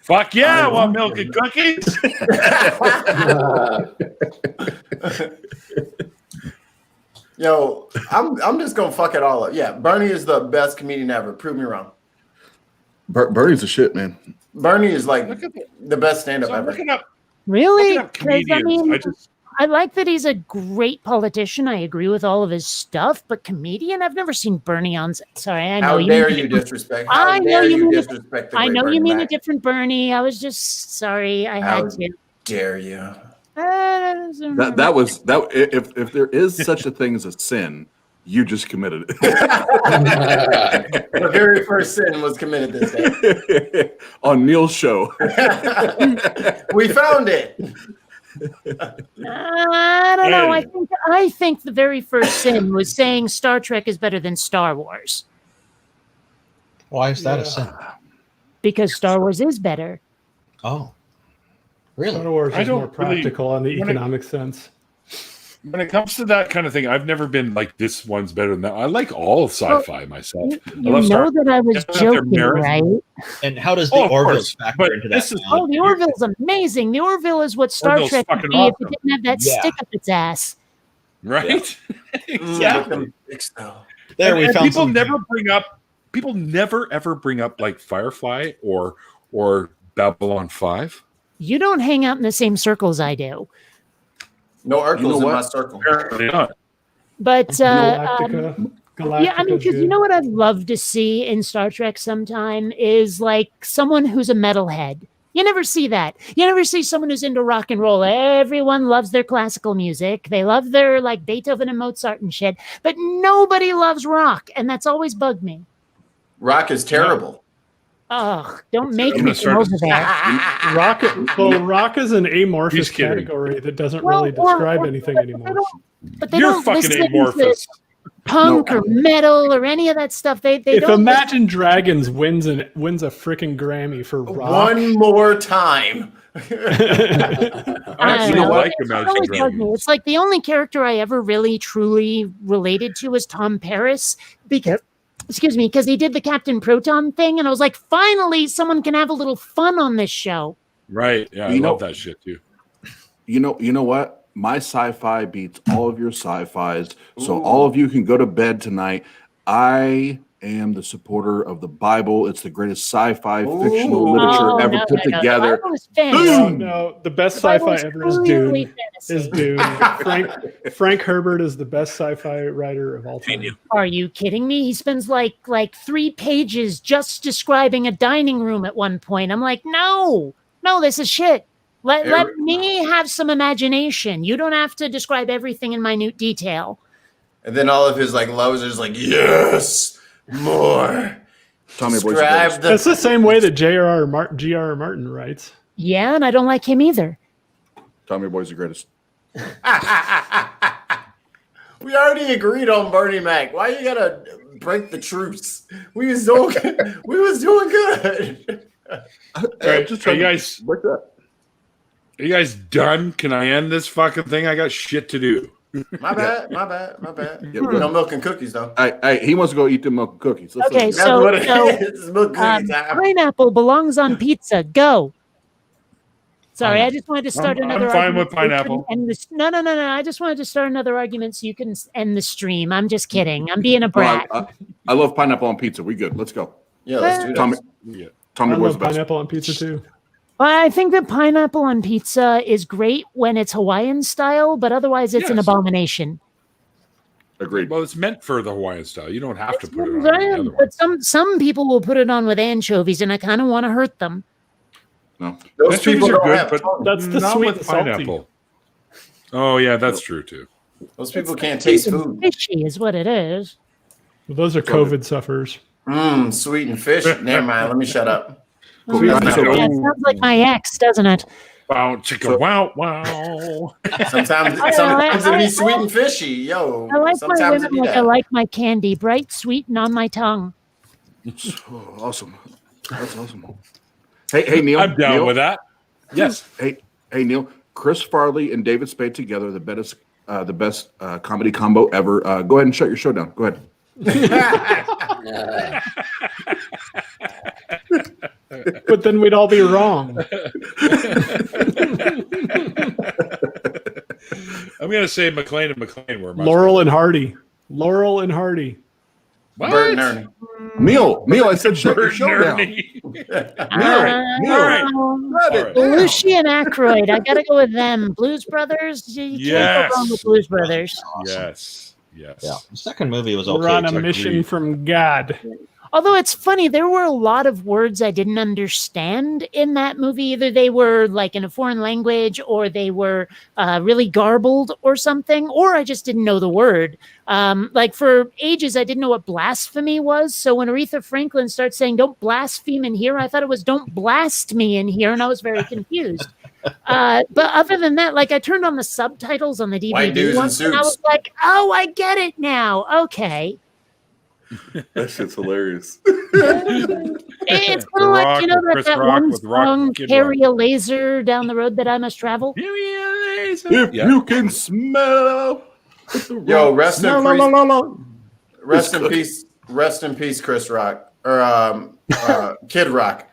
Fuck yeah, I want milk and cookies. Yo, I'm just gonna fuck it all up. Yeah, Bernie is the best comedian ever. Prove me wrong. Bernie's the shit, man. Bernie is like the best stand-up ever. Really? Looking up comedians, I like that he's a great politician. I agree with all of his stuff, but comedian, I've never seen Bernie on. Sorry, I know How you. dare you disrespect? How dare you disrespect the I great know Bernie you mean Mac. a different Bernie. I was just sorry. I How had to. dare you? That was if there is such a thing as a sin, you just committed it. The very first sin was committed this day on Neil's show. We found it. I don't know. I think the very first sin was saying Star Trek is better than Star Wars. Why is that a sin? Because Star Wars is better. Oh, really? Star Wars I is don't more practical on the when economic sense. When it comes to that kind of thing, I've never been like this one's better than that. I like all sci-fi myself. You know that I was joking, right? And how does the Orville factor into that? Oh, the Orville's amazing. The Orville is what Star Orville's Trek would fucking be if it awesome. didn't have that stick up its ass. Right? Exactly. There, we and found people some- never ever bring up like Firefly or Babylon 5. You don't hang out in the same circles I do. No Urkels You know in what? my circle. Apparently not. But Galactica. yeah, I mean, because you know what I'd love to see in Star Trek sometime is like someone who's a metalhead. You never see that. You never see someone who's into rock and roll. Everyone loves their classical music. They love their like Beethoven and Mozart and shit. But nobody loves rock, and that's always bugged me. Rock is terrible. Oh, don't make I'm me gonna come start over there. Rock is an amorphous He's kidding. category that doesn't really describe anything anymore. But they You're don't fucking listen to amorphous. punk or metal or any of that stuff. They If don't. Imagine Dragons wins a freaking Grammy for rock, One more time. I I actually don't know. like It's Imagine always bugged me. Dragons. It's like the only character I ever really truly related to was Tom Paris because he did the Captain Proton thing, and I was like, finally, someone can have a little fun on this show. Right. Yeah, I You know- love that shit too. You know what? My sci-fi beats all of your sci-fis, so all of you can go to bed tonight. I am the supporter of the Bible. It's the greatest sci-fi fictional literature ever put together. The Bible is fantasy. No, the best The Bible sci-fi is ever is truly Dune. fantasy. Is Dune. Frank Herbert is the best sci-fi writer of all time. Are you kidding me? He spends like 3 pages just describing a dining room at one point. I'm like, no, this is shit. Let me have some imagination. You don't have to describe everything in minute detail. And then all of his like lovers are just like, yes, more. Tommy Boy's Describe greatest. the That's the same way that J.R.R. Martin writes. Yeah, and I don't like him either. Tommy Boy's the greatest. We already agreed on Bernie Mac. Why you gotta break the truce? We was doing good. All right, are you guys done? Can I end this fucking thing? I got shit to do. My bad. Yeah, No milk and cookies though. He wants to go eat the milk and cookies. Let's Okay, listen. That's what it so is. Milk and cookies. pineapple belongs on pizza. Go. Sorry, I just wanted to start another. I'm fine argument with pineapple. And this, no. I just wanted to start another argument so you can end the stream. I'm just kidding. I'm being a brat. I love pineapple on pizza. We good. Let's go. Yeah, let's do Tommy, that. Tommy I Boy's love the best. pineapple on pizza too. Well, I think that pineapple on pizza is great when it's Hawaiian style, but otherwise it's an Yes. abomination. Agreed. Well, it's meant for the Hawaiian style. You don't have to put it on any other one. But some people will put it on with anchovies, and I kind of want to hurt them. No. Those people don't have but tongue. That's the not sweet with and salty. pineapple. Oh yeah, that's true too. Those people can't taste food. Fishy is what it is. Well, those are COVID sufferers. Sweet and fish. Never mind. Let me shut up. Oh, yeah, it sounds like my ex, doesn't it? Wow, chicka, wow, wow. Sometimes it be sweet and fishy. Yo, I like my sometimes it women be like I that. like my candy, bright, sweet, and on my tongue. Oh, awesome. That's awesome. Hey, Neil. I'm down Neil? with that. Yes. Hey, Neil. Chris Farley and David Spade together, the best comedy combo ever. Go ahead and shut your show down. Go ahead. But then we'd all be wrong. I'm gonna say McLean and McLean were much Laurel and Hardy. Laurel and Hardy. What? Bert and Ernie. Neil, I said shut your Bert show and down. Ernie. Belushi and Aykroyd. I gotta go with them. Blues Brothers. You can't go wrong with Blues Brothers. Yes. Yeah. The second movie was okay. We're on a too. mission from God. Although it's funny, there were a lot of words I didn't understand in that movie. Either they were like in a foreign language, or they were really garbled or something, or I just didn't know the word. Like for ages, I didn't know what blasphemy was. So when Aretha Franklin starts saying, "Don't blaspheme in here," I thought it was "Don't blast me in here," and I was very confused. But other than that, like I turned on the subtitles on the White DVD dudes in once, and I suits. was like, "Oh, I get it now." Okay. That shit's hilarious. It's kind of like, you know, that one song, "Carry a Laser Down the Road That I Must Travel." If you can smell. Yo, rest in peace. No. Rest in peace, Chris Rock or Kid Rock.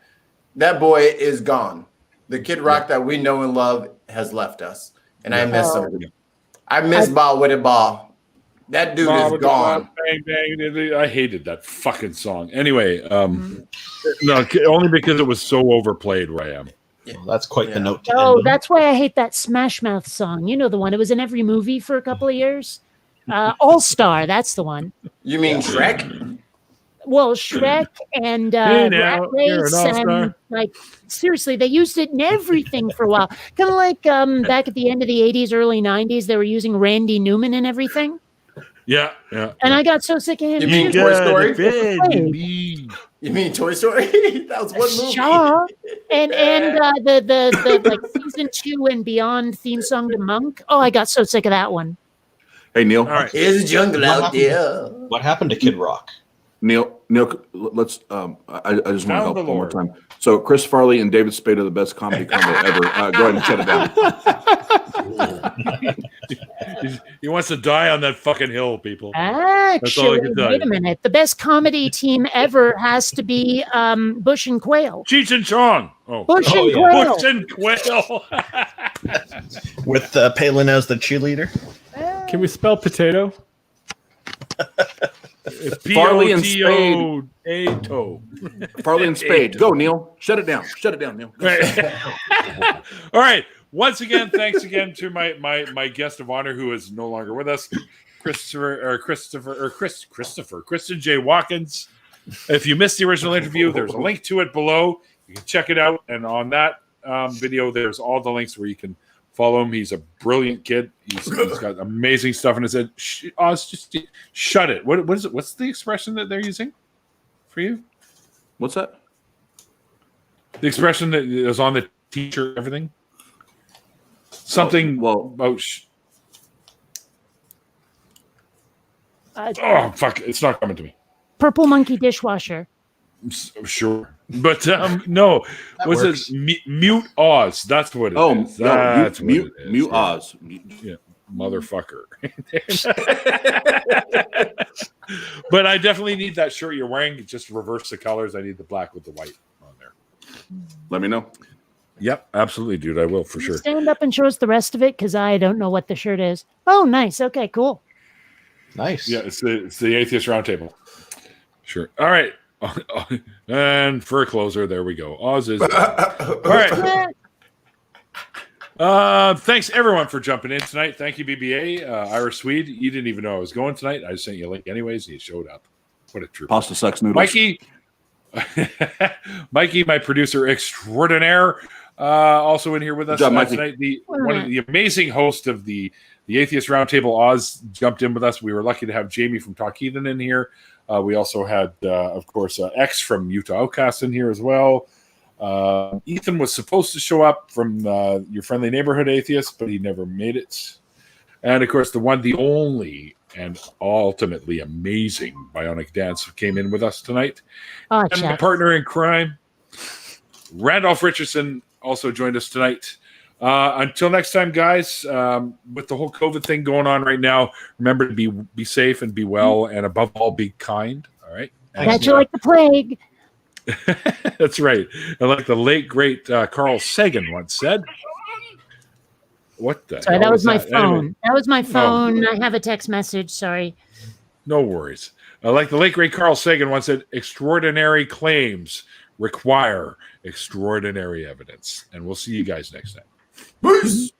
That boy is gone. The Kid Rock that we know and love has left us, and I miss him. I miss Ball with a Ball. That dude is gone. Bang, bang. I hated that fucking song. Anyway, no, only because it was so overplayed where I am. Well, that's quite the note to Oh, end that's why I hate that Smash Mouth song. You know the one. It was in every movie for a couple of years. All Star, that's the one. You mean Shrek? Well, Shrek and Hey now, Rat you're Race an all-star. and like seriously, they used it in everything for a while. Kind of like back at the end of the 80s, early 90s, they were using Randy Newman and everything. Yeah. And I got so sick of him. You mean too. Toy Story? Hey. You mean Toy Story? That was one movie. Sure. And the like season 2 and beyond theme song to Monk. Oh, I got so sick of that one. Hey, Neil. All right. There's a jungle out there. What happened to Kid Rock? Neil, let's. I just want to help the one more Lord. time. So, Chris Farley and David Spade are the best comedy combo ever. Go ahead and shut it down. He wants to die on that fucking hill, people. all Actually, I can tell wait you. a minute. The best comedy team ever has to be Bush and Quail. Cheech and Chong. Oh, Bush and yeah. Quail. Bush and Quail. With Palin as the cheerleader? Can we spell potato? Farley and P-O-T-O-A-T-O. Farley and Spade. Go, Neil. Shut it down. Shut it down, Neil. Go. All right. Once again, thanks again to my guest of honor who is no longer with us, Kristen J. Watkins. If you missed the original interview, there's a link to it below. You can check it out. And on that video, there's all the links where you can follow him. He's a brilliant kid. He's got amazing stuff in his head. Just shut it. What is it? What's the expression that they're using for you? What's that? The expression that is on the t-shirt, everything. Something about. Oh fuck! It's not coming to me. Purple Monkey dishwasher. Sure, but no. Was it mute Oz? That's what it is. That's mute what it is. mute Yeah. Oz. Yeah, motherfucker. But I definitely need that shirt you're wearing. Just reverse the colors. I need the black with the white on there. Let me know. Yep, absolutely, dude. I will for sure. Stand up and show us the rest of it because I don't know what the shirt is. Oh, nice. Okay, cool. Nice. Yeah, it's the Atheist Roundtable. Sure. All right. And for a closer, there we go. Oz is. All right. Thanks everyone for jumping in tonight. Thank you, BBA. Irish Swede. You didn't even know I was going tonight. I sent you a link anyways. And you showed up. What a trooper. Pasta sucks noodles. Mikey. Mikey, my producer extraordinaire, also in here with us Good job, tonight. One of the amazing host of the Atheist Roundtable, Oz, jumped in with us. We were lucky to have Jamie from Talk Heathen in here. We also had, of course, X from Utah Outcast in here as well. Ethan was supposed to show up from Your Friendly Neighborhood Atheist, but he never made it. And, of course, the one, the only, and ultimately amazing Bionic Dance came in with us tonight. Oh, and my partner in crime, Randolph Richardson, also joined us tonight. Until next time, guys, with the whole COVID thing going on right now, remember to be safe and be well, and above all, be kind. All right? Catch you like the plague. That's right. And like the late, great Carl Sagan once said, what the Sorry, hell that was my that? phone. Anyway. That was my phone. Oh. I have a text message. Sorry. No worries. Like the late, great Carl Sagan once said, extraordinary claims require extraordinary evidence. And we'll see you guys next time. Peace.